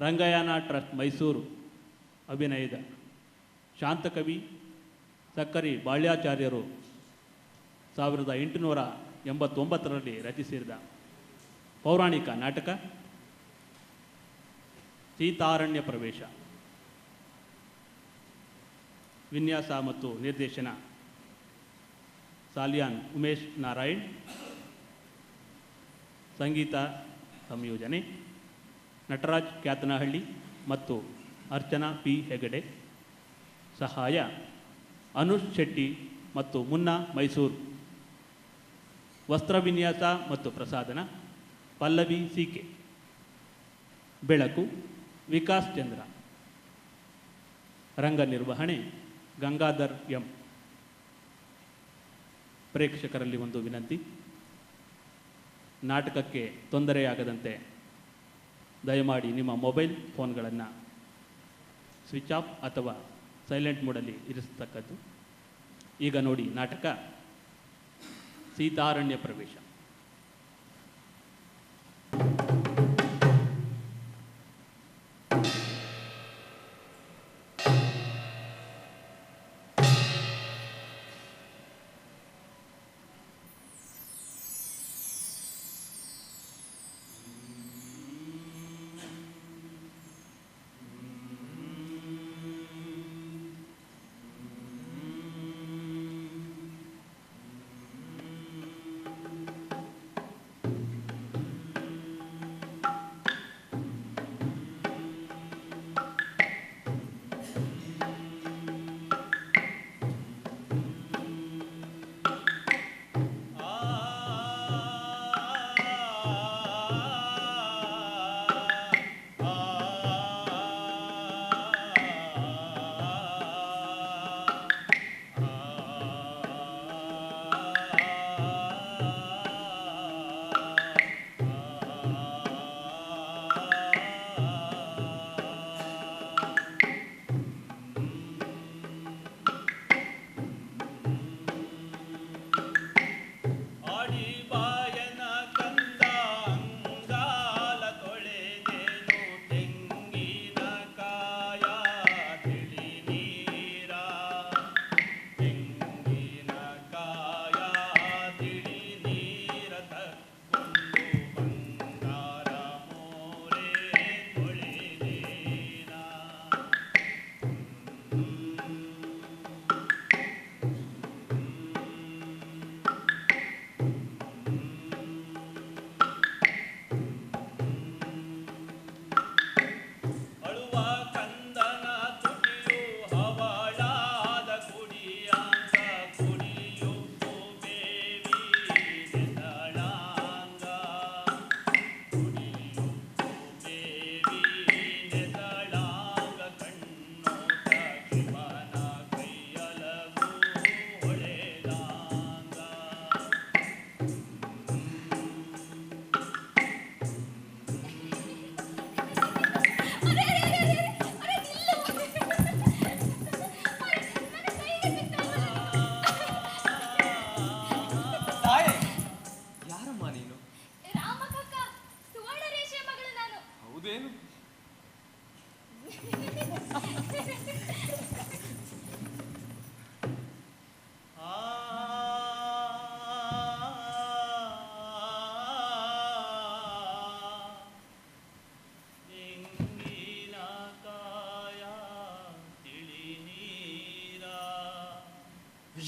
ರಂಗಯಾನ trust Mysuru ಅಭಿನಯದ ಶಾಂತಕವಿ ಸಕ್ಕರಿ ಬಾಳ್ಯಾಚಾರ್ಯರು 1889ರಲ್ಲಿ ರಚಿಸಿದ ಪೌರಾಣಿಕ ನಾಟಕ ಸೀತಾರಣ್ಯ ಪ್ರವೇಶ. ವಿನ್ಯಾಸ ಮತ್ತು ನಿರ್ದೇಶನ ಸಾಲಿಯಾನ್ ಉಮೇಶ್ ನಾರಾಯಣ್. ಸಂಗೀತ ಸಂಯೋಜನೆ ನಟರಾಜ್ ಕ್ಯಾತನಹಳ್ಳಿ ಮತ್ತು ಅರ್ಚನಾ ಪಿ ಹೆಗಡೆ. ಸಹಾಯ ಅನುಷ್ ಶೆಟ್ಟಿ ಮತ್ತು ಮುನ್ನಾ ಮೈಸೂರು. ವಸ್ತ್ರ ವಿನ್ಯಾಸ ಮತ್ತು ಪ್ರಸಾದನ ಪಲ್ಲವಿ ಸಿಕೆ. ಬೆಳಕು ವಿಕಾಸ್ ಚಂದ್ರ. ರಂಗ ನಿರ್ವಹಣೆ ಗಂಗಾಧರ್ ಎಂ. ಪ್ರೇಕ್ಷಕರಲ್ಲಿ ಒಂದು ವಿನಂತಿ, ನಾಟಕಕ್ಕೆ ತೊಂದರೆಯಾಗದಂತೆ ದಯಮಾಡಿ ನಿಮ್ಮ ಮೊಬೈಲ್ ಫೋನ್ಗಳನ್ನು ಸ್ವಿಚ್ ಆಫ್ ಅಥವಾ ಸೈಲೆಂಟ್ ಮೋಡಲ್ಲಿ ಇರಿಸತಕ್ಕದ್ದು. ಈಗ ನೋಡಿ ನಾಟಕ ಸೀತಾರಣ್ಯ ಪ್ರವೇಶ.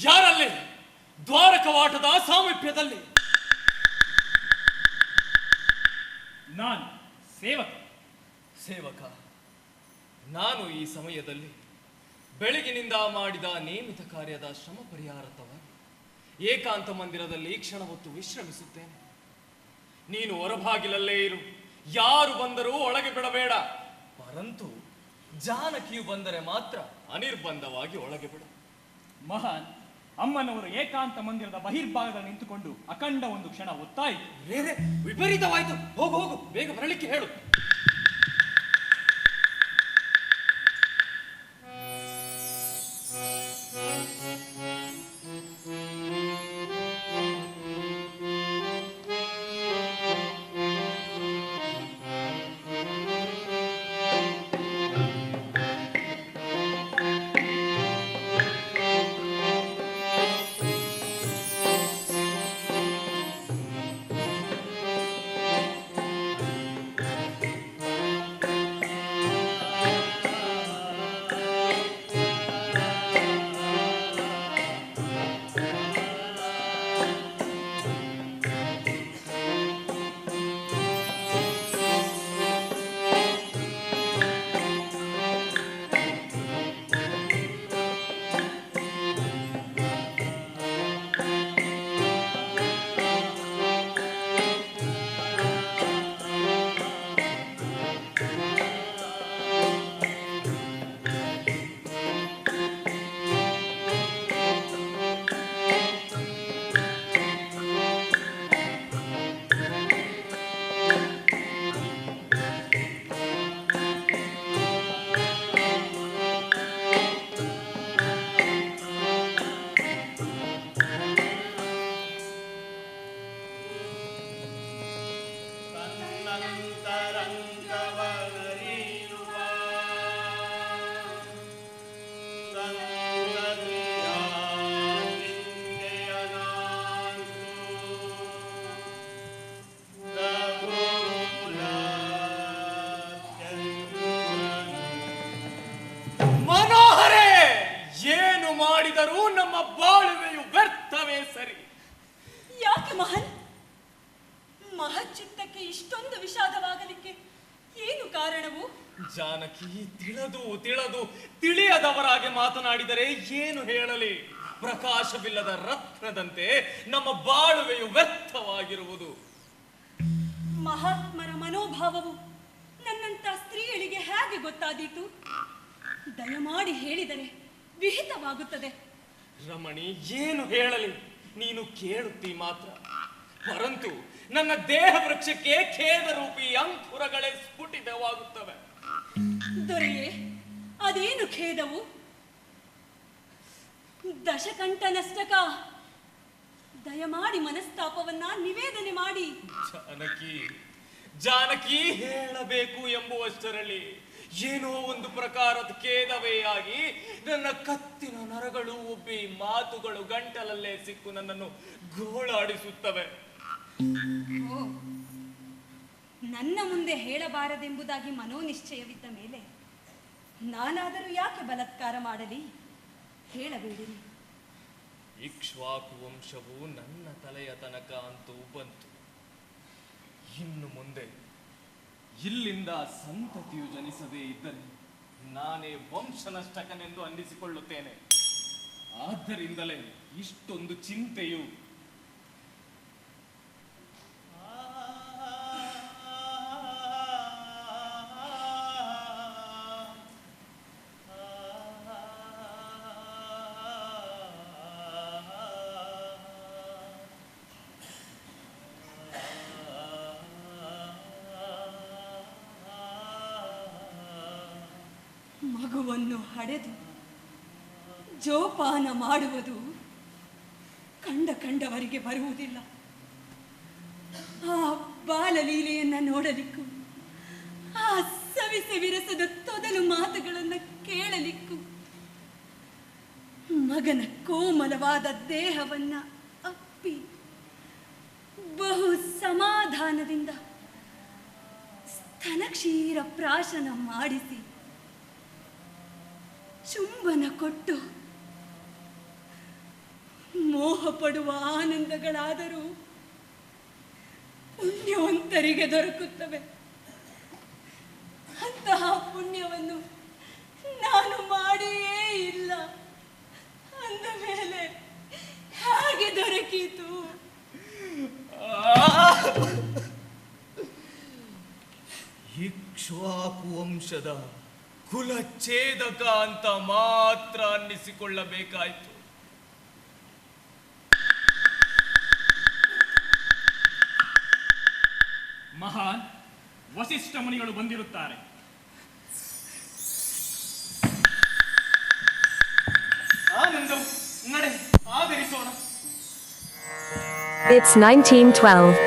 ಯಾರಲ್ಲಿ ದ್ವಾರಕವಾಟದ ಸಾಮೀಪ್ಯದಲ್ಲಿ ನಾನು ಸೇವಕ. ಸೇವಕ ನಾನು ಈ ಸಮಯದಲ್ಲಿ ಬೆಳಗಿನಿಂದ ಮಾಡಿದ ನೇಮಿತ ಕಾರ್ಯದ ಶ್ರಮ ಪರಿಹಾರತವಾಗಿ ಏಕಾಂತ ಮಂದಿರದಲ್ಲಿ ಕ್ಷಣ ಹೊತ್ತು ವಿಶ್ರಮಿಸುತ್ತೇನೆ. ನೀನು ಹೊರಭಾಗಿಲಲ್ಲೇ ಇರು, ಯಾರು ಬಂದರೂ ಒಳಗೆ ಬಿಡಬೇಡ. ಪರಂತು ಜಾನಕಿಯು ಬಂದರೆ ಮಾತ್ರ ಅನಿರ್ಬಂಧವಾಗಿ ಒಳಗೆ ಬಿಡು. ಮಹಾನ್ ಅಮ್ಮನವರು ಏಕಾಂತ ಮಂದಿರದ ಬಹಿರ್ಭಾಗದಲ್ಲಿ ನಿಂತುಕೊಂಡು ಅಖಂಡ ಒಂದು ಕ್ಷಣ ಒತ್ತಾಯಿತು. ವಿಪರೀತವಾಯಿತು. ಹೋಗು ಹೋಗು, ಬೇಗ ಬರಲಿಕ್ಕೆ ಹೇಳು. ಮಾಡಿದರೂ ನಮ್ಮ ಬಾಳುವೆಯು ವ್ಯರ್ಥವೇ ಸರಿ. ಯಾಕೆ ಮಹನ್? ಮಹಚಿತ್ತಕ್ಕೆ ಇಷ್ಟೊಂದು ವಿಷಾದವಾಗಲಿಕ್ಕೆ ಏನು ಕಾರಣವು? ಜಾನಕಿ, ತಿಳಿದು ತಿಳಿಯದವರಾಗಿ ಮಾತನಾಡಿದರೆ ಏನು ಹೇಳಲಿ? ಪ್ರಕಾಶವಿಲ್ಲದ ರತ್ನದಂತೆ ನಮ್ಮ ಬಾಳುವೆಯು ವ್ಯರ್ಥವಾಗಿರುವುದು. ಮಹಾತ್ಮರ ಮನೋಭಾವವು ನನ್ನಂತ ಸ್ತ್ರೀಯಳಿಗೆ ಹೇಗೆ ಗೊತ್ತಾದೀತು? ದಯಮಾಡಿ ಹೇಳಿದರೆ ವಿಹಿತವಾಗುತ್ತದೆ. ರಮಣಿ, ಏನು ಹೇಳಲಿ? ನೀನು ಕೇಳುತ್ತೀ ಮಾತ್ರ. ಪರಂತು ನನ್ನ ದೇಹ ವೃಕ್ಷಕ್ಕೆ ಖೇದರೂಪಿ ಅಂಕುರಗಳೇ ಸ್ಫುಟಿತವಾಗುತ್ತವೆ. ದೊರೆಯೇ, ಅದೇನು ಖೇದವು? ದಶಕಂಠನಷ್ಟಕ, ದಯಮಾಡಿ ಮನಸ್ತಾಪವನ್ನ ನಿವೇದನೆ ಮಾಡಿ. ಜಾನಕಿ, ಹೇಳಬೇಕು ಎಂಬುವಷ್ಟರಲ್ಲಿ ಏನೋ ಒಂದು ಪ್ರಕಾರದ ಖೇದವೇ ಆಗಿ ನನ್ನ ಕತ್ತಿನ ನರಗಳು ಉಬ್ಬಿ ಮಾತುಗಳು ಗಂಟಲಲ್ಲೇ ಸಿಕ್ಕು ನನ್ನನ್ನು ಗೋಳಾಡಿಸುತ್ತವೆ. ಓ, ನನ್ನ ಮುಂದೆ ಹೇಳಬಾರದೆಂಬುದಾಗಿ ಮನೋನಿಶ್ಚಯವಿದ್ದ ಮೇಲೆ ನಾನಾದರೂ ಯಾಕೆ ಬಲಾತ್ಕಾರ ಮಾಡಲಿ? ಹೇಳಬೇಡಿರಿ. ಇಕ್ಷ್ವಾಕು ವಂಶವು ನನ್ನ ತಲೆಯ ತನಕ ಅಂತೂ ಬಂತು. ಇನ್ನು ಮುಂದೆ ಇಲ್ಲಿಂದ ಸಂತತಿಯು ಜನಿಸದೇ ಇದ್ದರೆ ನಾನೇ ವಂಶನಷ್ಟಕನೆಂದು ಅನ್ನಿಸಿಕೊಳ್ಳುತ್ತೇನೆ. ಆದ್ದರಿಂದಲೇ ಇಷ್ಟೊಂದು ಚಿಂತೆಯು. ಮಗುವನ್ನು ಹಡೆದು ಜೋಪಾನ ಮಾಡುವುದು ಕಂಡವರಿಗೆ ಬರುವುದಿಲ್ಲ. ಆ ಬಾಲಲೀಲೆಯನ್ನ ನೋಡಲಿಕ್ಕೂ, ಆ ಸವಿಸೆ ವಿರಸದ ತೊದಲು ಮಾತುಗಳನ್ನು ಕೇಳಲಿಕ್ಕೂ, ಮಗನ ಕೋಮಲವಾದ ದೇಹವನ್ನ ಅಪ್ಪಿ ಬಹು ಸಮಾಧಾನದಿಂದ ಸ್ತನಕ್ಷೀರ ಪ್ರಾಶನ ಮಾಡಿಸಿ ಚುಂಬನ ಕೊಟ್ಟು ಮೋಹ ಪಡುವ ಆನಂದಗಳಾದರೂ ಪುಣ್ಯವಂತರಿಗೆ ದೊರಕುತ್ತವೆ. ಅಂತಹ ಪುಣ್ಯವನ್ನು ನಾನು ಮಾಡಿಯೇ ಇಲ್ಲ. ಅಂದ ಮೇಲೆ ಹಾಗೆ ದೊರಕೀತು. ಇಕ್ಷ್ವಾಕು ವಂಶದ ಕುಲಛೇದಕ ಅಂತ ಮಾತ್ರ ಅನ್ನಿಸಿಕೊಳ್ಳಬೇಕಾಯಿತು. ಮಹಾನ್ ವಸಿಷ್ಠ ಮುನಿಗಳು ಬಂದಿರುತ್ತಾರೆ. ಆನಂದವು ನಡೆ ಆದರಿಸೋಣ. It's 1912.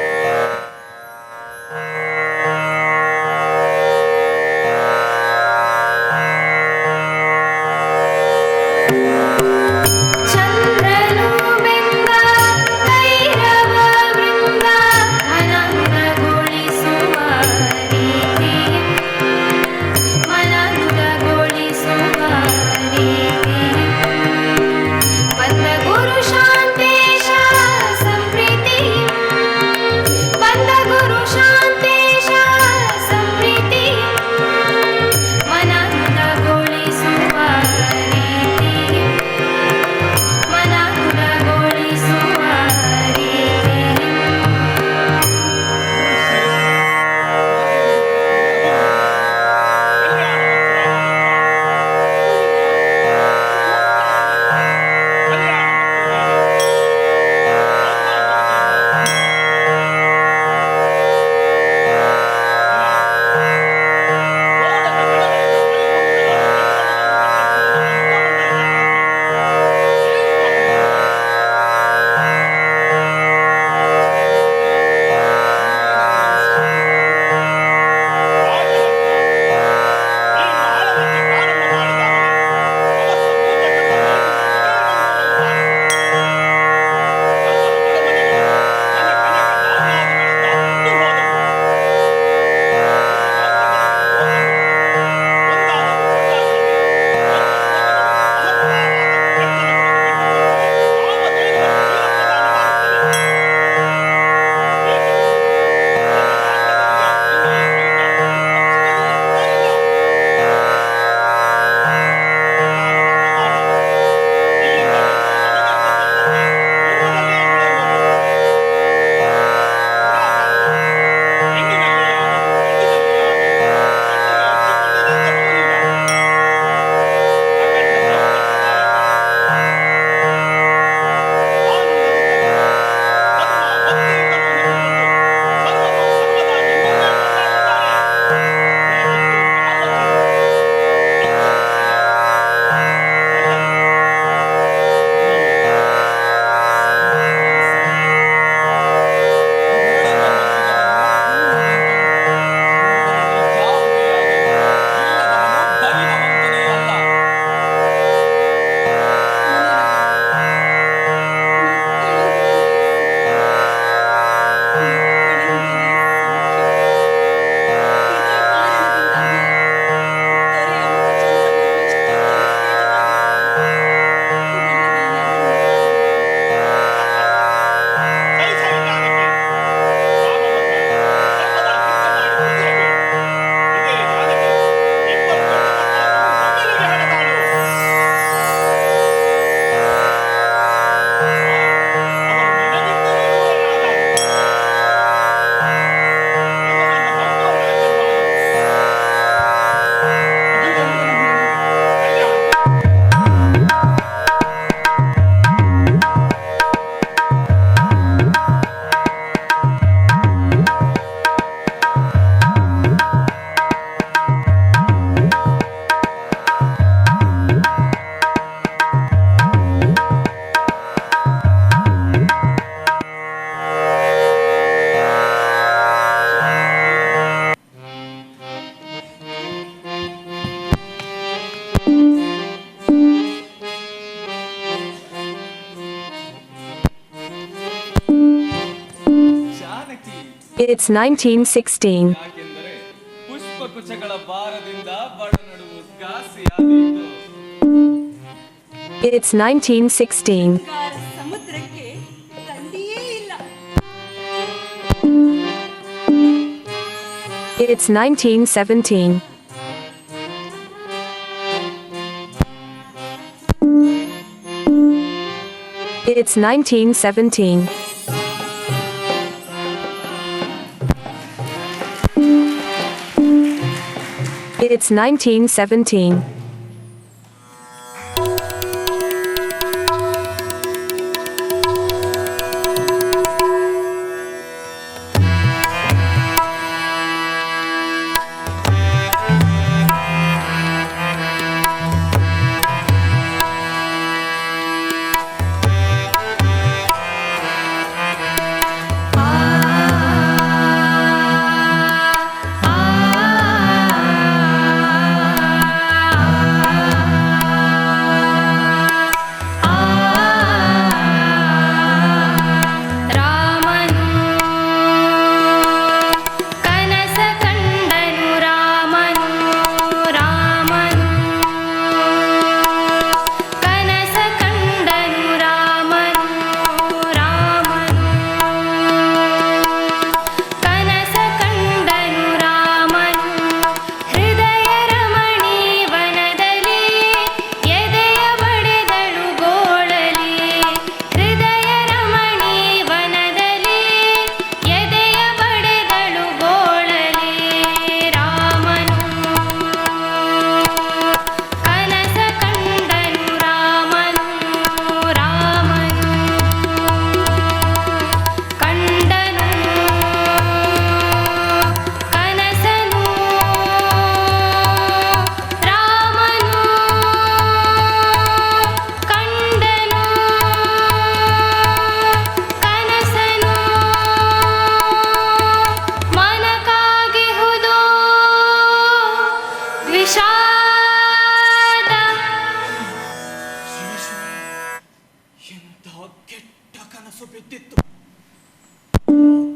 Guru शांतेश Sampriti It's 1916. ಯಾಕೆಂದರೆ ಪುಷ್ಪಗುಚ್ಛಗಳ ಭಾರದಿಂದ ಬಡ ನಡುವು ಘಾಸಿಯಾದೀತು. It's 1916. ಶೃಂಗಾರ ಸಮುದ್ರಕ್ಕೆ ದಂಡಿಯೇ ಇಲ್ಲ. It's 1917. It's 1917. It's 1917.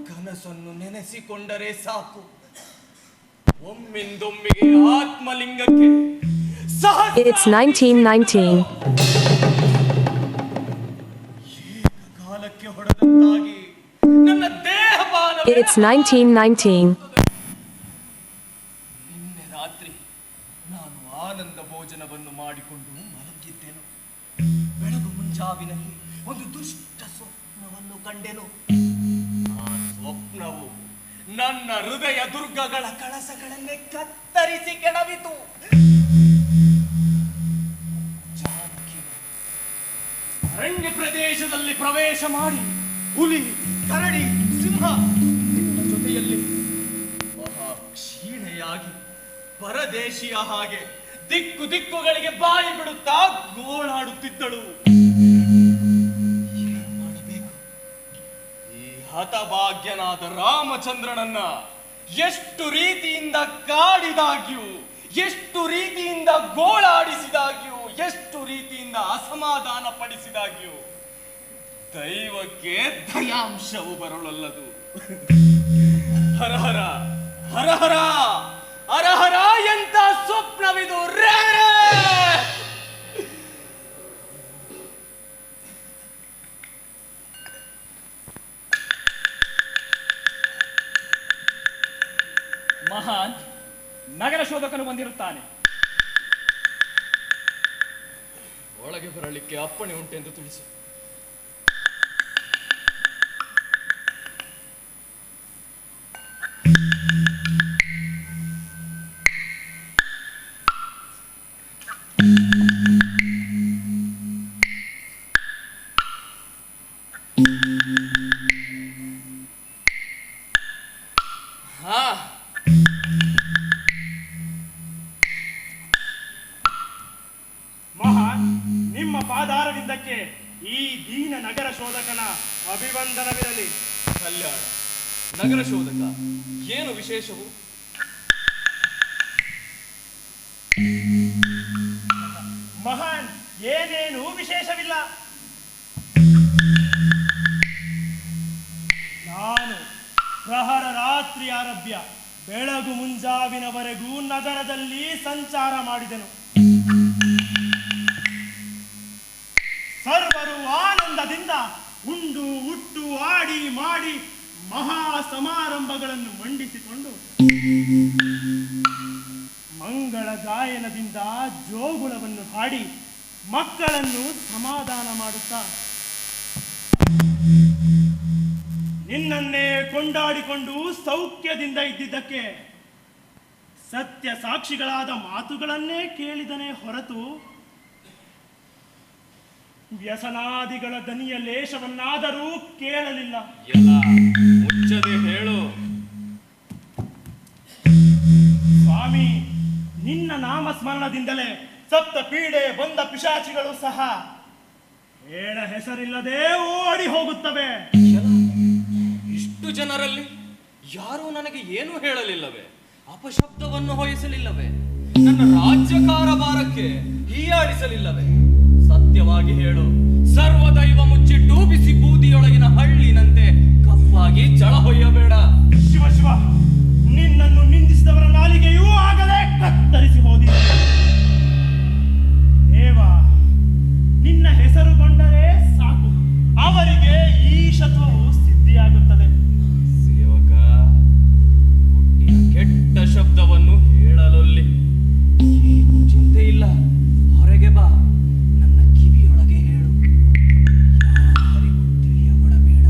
ಕನಸನ್ನು ನೆನೆಸಿಕೊಂಡರೆ ಸಾಕು, ಒಮ್ಮಿಂದೊಮ್ಮೆಗೆ ಆತ್ಮಲಿಂಗಕ್ಕೆ It's 1919. ಏಕಕಾಲಕ್ಕೆ ಹೊಡೆದಂತಾಗಿ ನನ್ನ ದೇಹಪಾನ It's 1919. ನಿನ್ನೆ ರಾತ್ರಿ ನಾನು ಆನಂದ ಭೋಜನವನ್ನು ಮಾಡಿಕೊಂಡು ಮಲಗಿದ್ದೆನು. ಬೆಳಗು ಮುಂಜಾವಿನಲ್ಲಿ ಒಂದು ದುಷ್ಟ ಸ್ವಪ್ನವನ್ನು ಕಂಡೆನು. ಆ ಸ್ವಪ್ನವು ನನ್ನ ಹೃದಯ ದುರ್ಗಗಳ ಕಳಸಗಳನ್ನೇ ಕತ್ತರಿಸಿ ಕೆಡವಿತು. ಜಾನಕಿ ಅರಣ್ಯ ಪ್ರದೇಶದಲ್ಲಿ ಪ್ರವೇಶ ಮಾಡಿ ಹುಲಿ, ಕರಡಿ, ಸಿಂಹ ಜೊತೆಯಲ್ಲಿ ಮಹಾ ಕ್ಷೀಣೆಯಾಗಿ ಪರದೇಶಿಯ ಹಾಗೆ ದಿಕ್ಕು ದಿಕ್ಕುಗಳಿಗೆ ಬಾಯಿ ಬಿಡುತ್ತಾ ಗೋಳಾಡುತ್ತಿದ್ದಳು. ಏನು ಮಾಡಬೇಕು? ಈ ಹತಭಾಗ್ಯನಾದ ರಾಮಚಂದ್ರನನ್ನ ಎಷ್ಟು ರೀತಿಯಿಂದ ಕಾಡಿದಾಗ್ಯೂ, ಎಷ್ಟು ರೀತಿಯಿಂದ ಗೋಳಾಡಿಸಿದಾಗ್ಯೂ, ಎಷ್ಟು ರೀತಿಯಿಂದ ಅಸಮಾಧಾನ ಪಡಿಸಿದಾಗ್ಯೂ ದೈವಕ್ಕೆ ದಯಾಂಶವು ಬರಲೊಲ್ಲದು. ಹರಹರ ಹರಹರ ಹರಹರ ಎಂತ ಸ್ವಪ್ನವಿದು ರೇ. ಮಹಾನ್ ನಗರ ಶೋಧಕನು ಬಂದಿರುತ್ತಾನೆ. ಒಳಗೆ ಬರಲಿಕ್ಕೆ ಅಪ್ಪಣೆ ಉಂಟೆಂದು ತಿಳಿಸು. ಮಹಾನ್, ನಿಮ್ಮ ಪಾದಾರವಿಂದಕ್ಕೆ ಈ ದೀನ ನಗರ ಶೋಧಕನ ಅಭಿವಂದನವಿರಲಿ. ಕಲ್ಯಾಣ ನಗರ ಶೋಧಕ, ಏನು ವಿಶೇಷವು? ಮಹಾನ್, ಏನೇನೂ ವಿಶೇಷವಿಲ್ಲ. ನಾನು ಪ್ರಹರ ರಾತ್ರಿ ಆರಭ್ಯ ಬೆಳಗು ಮುಂಜಾವಿನವರೆಗೂ ನಗರದಲ್ಲಿ ಸಂಚಾರ ಮಾಡಿದೆನು. ಸರ್ವರು ಆನಂದದಿಂದ ಉಂಡು ಉಟ್ಟು ಆಡಿ ಮಾಡಿ ಮಹಾ ಸಮಾರಂಭಗಳನ್ನು ಮಂಡಿಸಿಕೊಂಡು ಮಂಗಳ ಗಾಯನದಿಂದ ಜೋಗುಳವನ್ನು ಹಾಡಿ ಮಕ್ಕಳನ್ನು ಸಮಾಧಾನ ಮಾಡುತ್ತಾ ನಿನ್ನನ್ನೇ ಕೊಂಡಾಡಿಕೊಂಡು ಸೌಖ್ಯದಿಂದ ಇದ್ದಿದ್ದಕ್ಕೆ ಸತ್ಯ ಸಾಕ್ಷಿಗಳಾದ ಮಾತುಗಳನ್ನೇ ಕೇಳಿದನೇ ಹೊರತು ವ್ಯಸನಾದಿಗಳ ದನಿಯ ಲೇಷವನ್ನಾದರೂ ಕೇಳಲಿಲ್ಲ. ಮುಚ್ಚದೆ ಹೇಳು ಸ್ವಾಮಿ, ನಿನ್ನ ನಾಮಸ್ಮರಣದಿಂದಲೇ ಸಪ್ತ ಪೀಡೆ ಬಂದ ಪಿಶಾಚಿಗಳು ಸಹ ಹೇಳ ಹೆಸರಿಲ್ಲದೆ ಓಡಿ ಹೋಗುತ್ತವೆ. ಇಷ್ಟು ಜನರಲ್ಲಿ ಯಾರೂ ನನಗೆ ಏನೂ ಹೇಳಲಿಲ್ಲವೇ? ಅಪಶಬ್ದವನ್ನು ಹೊಯ್ಸಲಿಲ್ಲವೇ? ನನ್ನ ರಾಜ್ಯ ಕಾರಭಾರಕ್ಕೆ ಹೀಯಾಡಿಸಲಿಲ್ಲವೇ? ಸತ್ಯವಾಗಿ ಹೇಳು, ಸರ್ವದೈವ ಮುಚ್ಚಿಟ್ಟು ಬಿಸಿ ಬೂದಿಯೊಳಗಿನ ಹಳ್ಳಿನಂತೆ ಕಪ್ಪಾಗಿ ಚಳ ಹೊಯ್ಯಬೇಡ. ಶಿವ ಶಿವ, ನಿನ್ನನ್ನು ನಿಂದಿಸಿದವರ ನಾಲಿಗೆಯೂ ಆಗಲೇ ಕತ್ತರಿಸಿ ಹೋದಿದೆ. ದೇವ, ನಿನ್ನ ಹೆಸರು ಕೊಂಡರೆ ಸಾಕು, ಅವರಿಗೆ ಈ ಶತ್ರುವು ಸಿದ್ಧಿಯಾಗುತ್ತದೆ. ಸೇವಕ, ಹುಟ್ಟಿನ ಕೆಟ್ಟ ಶಬ್ದವನ್ನು ಹೇಳಲೊಲ್ಲಿ. ಏನು ಚಿಂತೆ ಇಲ್ಲ, ಹೊರಗೆ ಬಾ, ನನ್ನ ಕಿವಿಯೊಳಗೆ ಹೇಳು. ಯಾರಿಗೂ ತಿಳಿಯಬಡಬೇಡ.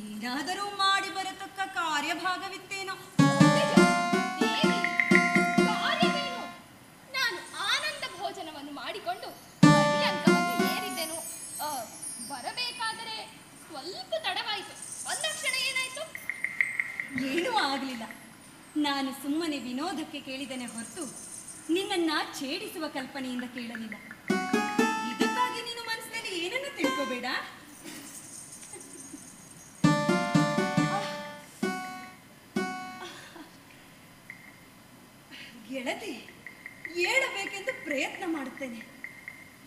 ಏನಾದರೂ ಮಾಡಿ ಬರತಕ್ಕ ಕಾರ್ಯಭಾಗವಿತ್ತೇನೋ. ಕಾರ್ಯವೇನು? ನಾನು ಆನಂದ ಭೋಜನವನ್ನು ಮಾಡಿಕೊಂಡು ಪರ್ಯಂಕವನ್ನು ಏರಿದ್ದೆನು. ಬರಬೇಕಾದರೆ ಸ್ವಲ್ಪ ತಡವಾಯಿತು. ಒಂದ ಕ್ಷಣ ಏನಾಯ್ತು? ಏನೂ ಆಗಲಿಲ್ಲ. ನಾನು ಸುಮ್ಮನೆ ವಿನೋದಕ್ಕೆ ಕೇಳಿದನೆ ಹೊರತು ನಿನ್ನನ್ನ ಛೇಡಿಸುವ ಕಲ್ಪನೆಯಿಂದ ಕೇಳಲಿಲ್ಲ. ಇದಕ್ಕಾಗಿ ನೀನು ಮನಸ್ಸಿನಲ್ಲಿ ಏನನ್ನು ತಿಳ್ಕೋಬೇಡ. ಗೆಳತಿ, ಏಳಬೇಕೆಂದು ಪ್ರಯತ್ನ ಮಾಡುತ್ತೇನೆ.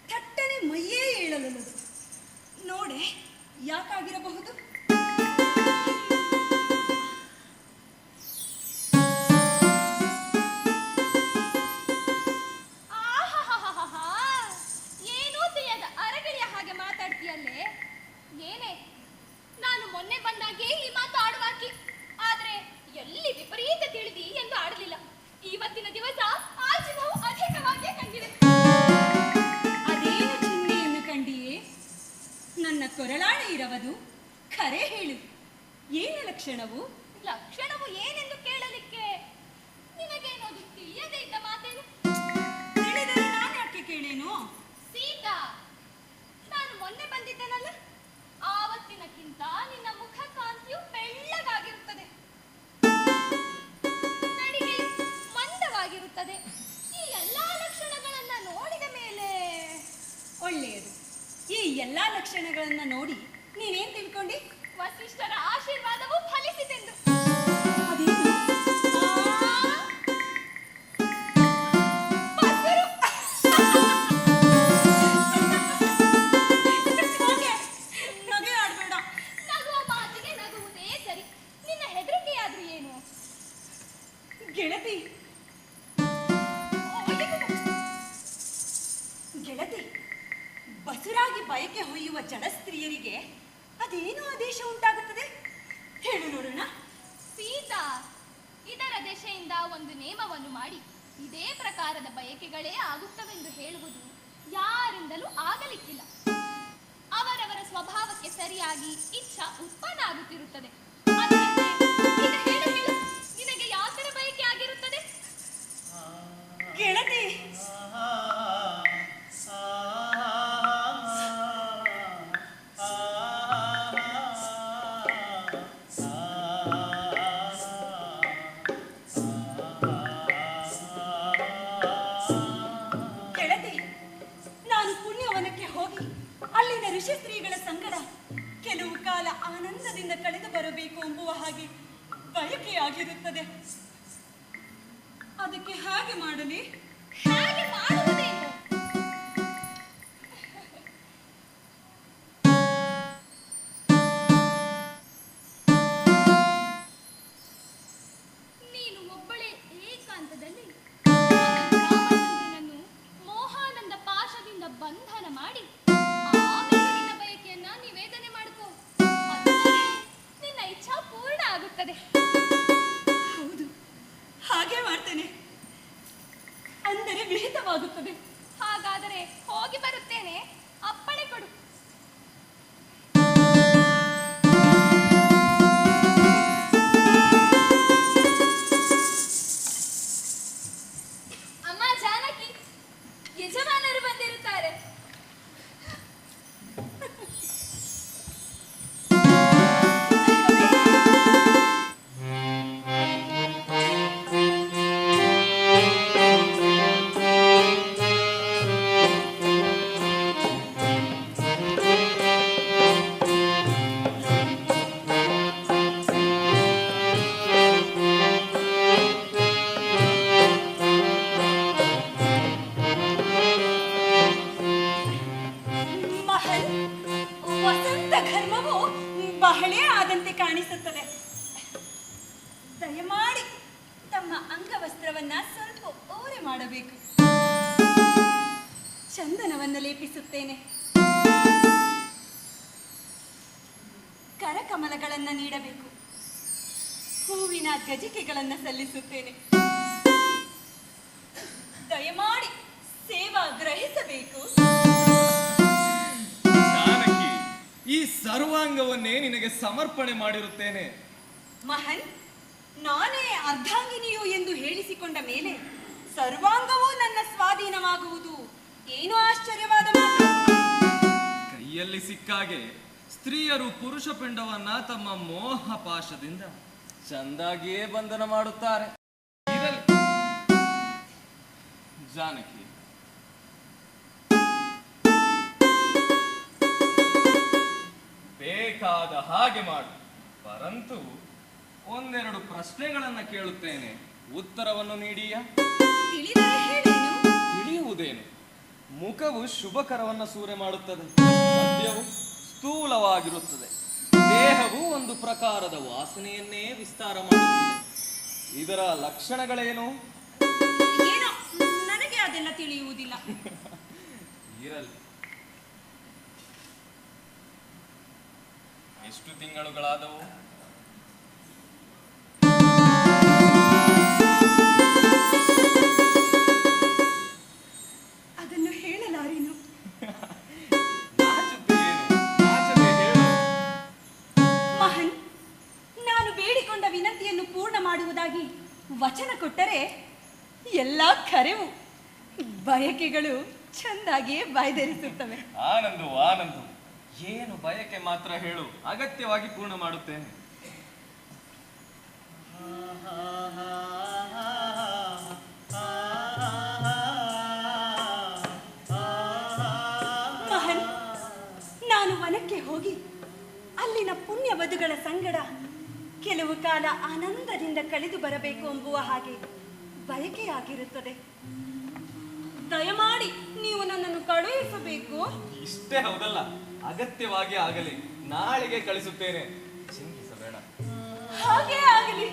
ಥಟ್ಟನೆ ಮೈಯೇ ಏಳಲದು. ನೋಡೆ, ಯಾಕಾಗಿರಬಹುದು? ಏನೂ ತಿಳಿಯದ ಅರಗಿಳಿಯ ಹಾಗೆ ಮಾತಾಡ್ತೀಯಲ್ಲೇ. ಲಕ್ಷಣವು? ಲಕ್ಷಣವು ಏನೆಂದು ಕೇಳಲಿಕ್ಕೆ ನಿನಗೇನದು ತಿಳಿಯದೇ ಇದ್ದ ಮಾತೇನು? ತಿಳಿದರೆ ನಾನು ಯಾಕೆ ಕೇಳೇನು? ಸೀತಾ, ನಾನು ಮೊನ್ನೆ ಬಂದಿದ್ದೇನಲ್ಲ, ಆವತ್ತಿನಕ್ಕಿಂತ ನಿನ್ನ ಮುಖ ಕಾಂತಿಯು ಬೆಳ್ಳಗಾಗಿರುತ್ತದೆ, ನಡಿಗೆಯು ಮಂದವಾಗಿರುತ್ತದೆ. ಈ ಎಲ್ಲಾ ಲಕ್ಷಣಗಳನ್ನ ನೋಡಿದ ಮೇಲೆ ಒಳ್ಳೆಯದು. ಈ ಎಲ್ಲಾ ಲಕ್ಷಣಗಳನ್ನ ನೋಡಿ ನೀನೇನ್ ತಿಳ್ಕೊಂಡಿ? ವಸಿಷ್ಠರ ಆಶೀರ್ವಾದವು ಫಲಿಸಿತೆಂದು. ಅದೇನು? ನಗೆ ಆಡ್ಬೇಡ. ನಗುವ ಮಾತಿಗೆ ನಗುವುದೇ ಸರಿ. ನಿನ್ನ ಹೆದರಿಕೆಯಾದ್ರೂ ಏನು? ಗೆಳತಿ ಗೆಳತಿ, ಬಸುರಾಗಿ ಬಯಕೆ ಹೊಯ್ಯುವ ಜಡಸ್ತ್ರೀಯರಿಗೆ ಅದೇನು ಆದೇಶ ಉಂಟಾಗುತ್ತದೆ? ಹೇಳು ನೋಡೋಣ. ಸೀತಾ, ಇದರ ದೆಸೆಯಿಂದ ಒಂದು ನೇಮವನ್ನು ಮಾಡಿ ಇದೇ ಪ್ರಕಾರದ ಬಯಕೆಗಳೇ ಆಗುತ್ತವೆಂದು ಹೇಳುವುದು ಯಾರಿಂದಲೂ ಆಗಲಿಕ್ಕಿಲ್ಲ. ಅವರವರ ಸ್ವಭಾವಕ್ಕೆ ಸರಿಯಾಗಿ ಇಚ್ಛಾ ಉತ್ಪನ್ನ ಆಗುತ್ತಿರುತ್ತದೆ. ಅದರಂತೆ ಈಗ ಹೇಳು ಹೇಳು, ನಿನಗೆ ಯಾವ ಥರ ಬಯಕೆ ಆಗಿರುತ್ತದೆ? ಗೆಳತಿ, ಗೆಳತಿ, ನಾನು ಪುಣ್ಯವನಕ್ಕೆ ಹೋಗಿ ಅಲ್ಲಿನ ಋಷಿಸ್ತ್ರೀಗಳ ಸಂಗಡ ಕೆಲವು ಕಾಲ ಆನಂದದಿಂದ ಕಳೆದು ಬರಬೇಕು ಎಂಬುವ ಹಾಗೆ ಬಯಕೆಯಾಗಿರುತ್ತದೆ. ಅದಕ್ಕೆ ಹಾಗೆ ಮಾಡಲಿ? ಹಾಗೆ ಮಾಡುವುದೇನು? ನೀನು ಒಬ್ಬಳೇ ಏಕಾಂತದಲ್ಲಿ ರಾಮಚಂದ್ರನನ್ನು ಮೋಹಾನಂದ ಪಾಶದಿಂದ ಬಂಧನ ಮಾಡಿ ಆಮೇಲೆ ನಿನ್ನ ಬಯಕೆಯನ್ನ ನಿವೇದನೆ ಮಾಡ್ಕೋ. ಅಂದರೆ ನಿನ್ನ ಇಚ್ಛಾ ಪೂರ್ಣ ಆಗುತ್ತದೆ. ಹೌದು, ಹಾಗೆ ಮಾಡ್ತೇನೆ. ಅಂದರೆ ವಿಹಿತವಾಗುತ್ತದೆ. ಹಾಗಾದರೆ ಹೋಗಿ ಬರುತ್ತೇನೆ, ಅಪ್ಪಣೆ ಕೊಡು. ಅಮ್ಮ ಜಾನಕಿ, ಯಜಮಾನರು ಬಂದಿರುತ್ತಾರೆ. ಮಹಲ್, ವಸಂತ ಘರ್ಮವು ಬಹಳೇ ಆದಂತೆ ಕಾಣಿಸುತ್ತದೆ. ದಯಮಾಡಿ ತಮ್ಮ ಅಂಗವಸ್ತ್ರವನ್ನ ಸ್ವಲ್ಪ ಓರೆ ಮಾಡಬೇಕು. ಚಂದನವನ್ನು ಲೇಪಿಸುತ್ತೇನೆ. ಕರಕಮಲಗಳನ್ನು ನೀಡಬೇಕು. ಹೂವಿನ ಗಜಿಕೆಗಳನ್ನು ಸಲ್ಲಿಸುತ್ತೇನೆ. ದಯಮಾಡಿ ಸೇವಾ ಗ್ರಹಿಸಬೇಕು. ಜಾನಕಿ, ಈ ಸರ್ವಾಂಗವನ್ನೇ ನಿನಗೆ ಸಮರ್ಪಣೆ ಮಾಡಿರುತ್ತೇನೆ. ಮಹನ್, ನಾನೇ ಅರ್ಧಾಂಗಿನಿಯು ಎಂದು ಹೇಳಿಸಿಕೊಂಡ ಮೇಲೆ ಸರ್ವಾಂಗವೂ ನನ್ನ ಸ್ವಾಧೀನವಾಗುವುದು ಏನು ಆಶ್ಚರ್ಯವಾದ ಮಾತು. ಕೈಯಲ್ಲಿ ಸಿಕ್ಕಾಗೆ ಸ್ತ್ರೀಯರು ಪುರುಷ ಪಿಂಡವನ್ನ ತಮ್ಮ ಮೋಹ ಪಾಶದಿಂದ ಚಂದಾಗಿಯೇ ಬಂಧನ ಮಾಡುತ್ತಾರೆ. ಇರಲಿ ಜಾನಕಿ, ಬೇಕಾದ ಹಾಗೆ ಮಾಡು. ಪರಂತು ಒಂದೆರಡು ಪ್ರಶ್ನೆಗಳನ್ನ ಕೇಳುತ್ತೇನೆ, ಉತ್ತರವನ್ನು ನೀಡಿಯಾ? ತಿಳಿದರೆ ಹೇಳೇನು? ತಿಳಿಯುವುದೇನು? ಮುಖವು ಶುಭಕರವನ್ನ ಸೂರೆ ಮಾಡುತ್ತದೆ, ಮದ್ಯವು ಸ್ಥೂಲವಾಗಿರುತ್ತದೆ, ದೇಹವು ಒಂದು ಪ್ರಕಾರದ ವಾಸನೆಯನ್ನೇ ವಿಸ್ತಾರ ಮಾಡುತ್ತದೆ. ಇದರ ಲಕ್ಷಣಗಳೇನು? ಏನೋ ನನಗೆ ಅದೆಲ್ಲ ತಿಳಿಯುವುದಿಲ್ಲ. ಇರಲಿ. ಎಷ್ಟು ತಿಂಗಳುಗಳಾದವು? ಅದನ್ನು ಹೇಳಲಾರೇನು. ನಾಚುತ್ತೇನು? ನಾಚದೆ ಹೇಳು. ಮಹನ್, ನಾನು ಬಯಕೆಗಳು ಚೆಂದಾಗಿಯೇ ಬಾಯ್ದರಿಸುತ್ತವೆ. ಆನಂದು ಆನಂದು, ಏನು ಬಯಕೆ ಮಾತ್ರ ಹೇಳು, ಅಗತ್ಯವಾಗಿ ಪೂರ್ಣ ಮಾಡುತ್ತೇನೆ. ಮಹನ್, ನಾನು ವನಕ್ಕೆ ಹೋಗಿ ಅಲ್ಲಿನ ಪುಣ್ಯ ವಧುಗಳ ಸಂಗಡ ಕೆಲವು ಕಾಲ ಆನಂದದಿಂದ ಕಳೆದು ಬರಬೇಕು ಎಂಬುವ ಹಾಗೆ ಬಯಕೆಯಾಗಿರುತ್ತದೆ. ದಯಮಾಡಿ ನೀವು ನನ್ನನ್ನು ಕಳುಹಿಸಬೇಕು. ಇಷ್ಟೇ ಹೌದಲ್ಲ, ಅಗತ್ಯವಾಗಿ ಆಗಲಿ, ನಾಳೆಗೆ ಕಳಿಸುತ್ತೇನೆ, ಚಿಂತಿಸಬೇಡ. ಹಾಗೇ ಆಗಲಿ.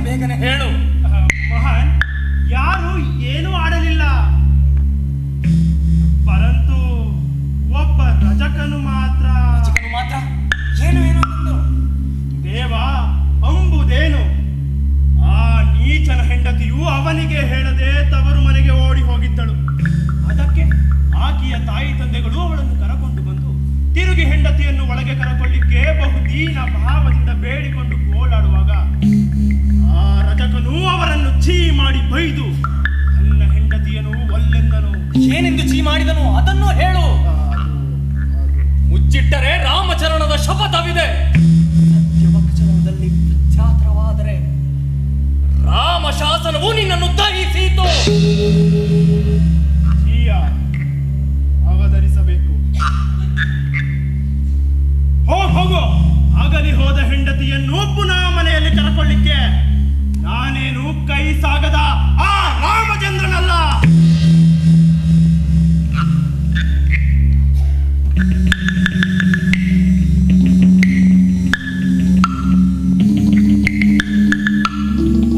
ಬೇಗನೆ ಹೇಳು. ಮಹಾನ್, ಯಾರು ಏನೂ ಆಡಲಿಲ್ಲ, ಪರಂತು ಒಬ್ಬ ರಜಕನು ಮಾತ್ರ ಏನು ಏನು ದೇವ ಅಂಬುದೇನು, ಆ ನೀಚನ ಹೆಂಡತಿಯು ಅವನಿಗೆ ಹೇಳದೆ ತವರು ಮನೆಗೆ ಓಡಿ ಹೋಗಿದ್ದಳು. ಅದಕ್ಕೆ ಆಕೆಯ ತಾಯಿ ತಂದೆಗಳು ಅವಳನ್ನು ಕರಕೊಂಡು ಬಂದು ತಿರುಗಿ ಹೆಂಡತಿಯನ್ನು ಒಳಗೆ ಕರಕೊಳ್ಳಿಕ್ಕೆ ಬಹುದೀನ ಭಾವದಿಂದ ಬೇಡಿಕೊಂಡು ಓಡಾಡುವಾಗ ಆ ರಜಕನು ಅವರನ್ನು ಛೀ ಮಾಡಿ ಬೈದು ನನ್ನ ಹೆಂಡತಿಯನ್ನು ಒಲ್ಲೆಂದನು. ಏನೆಂದು ಛೀ ಮಾಡಿದನು ಅದನ್ನು ಹೇಳು. ಮುಚ್ಚಿಟ್ಟರೆ ರಾಮಚರಣದ ಶಪಥವಿದೆ. ಸತ್ಯವಕ್ಷರದಲ್ಲಿ ಪ್ರಚಾತ್ರವಾದರೆ ರಾಮ ಶಾಸನವು ನಿನ್ನನ್ನು ದಹಿಸೀತು. ಅವತರಿಸಬೇಕು. ಹೋಗು, ಆಗಲಿ ಹೋದ ಹೆಂಡತಿಯನ್ನು ಪುನಃ ಮನೆಯಲ್ಲಿ ಕರಕೊಳ್ಳಿಕ್ಕೆ ನಾನೇನು ಕೈ ಸಾಗದ ಆ ರಾಮಚಂದ್ರನಲ್ಲ.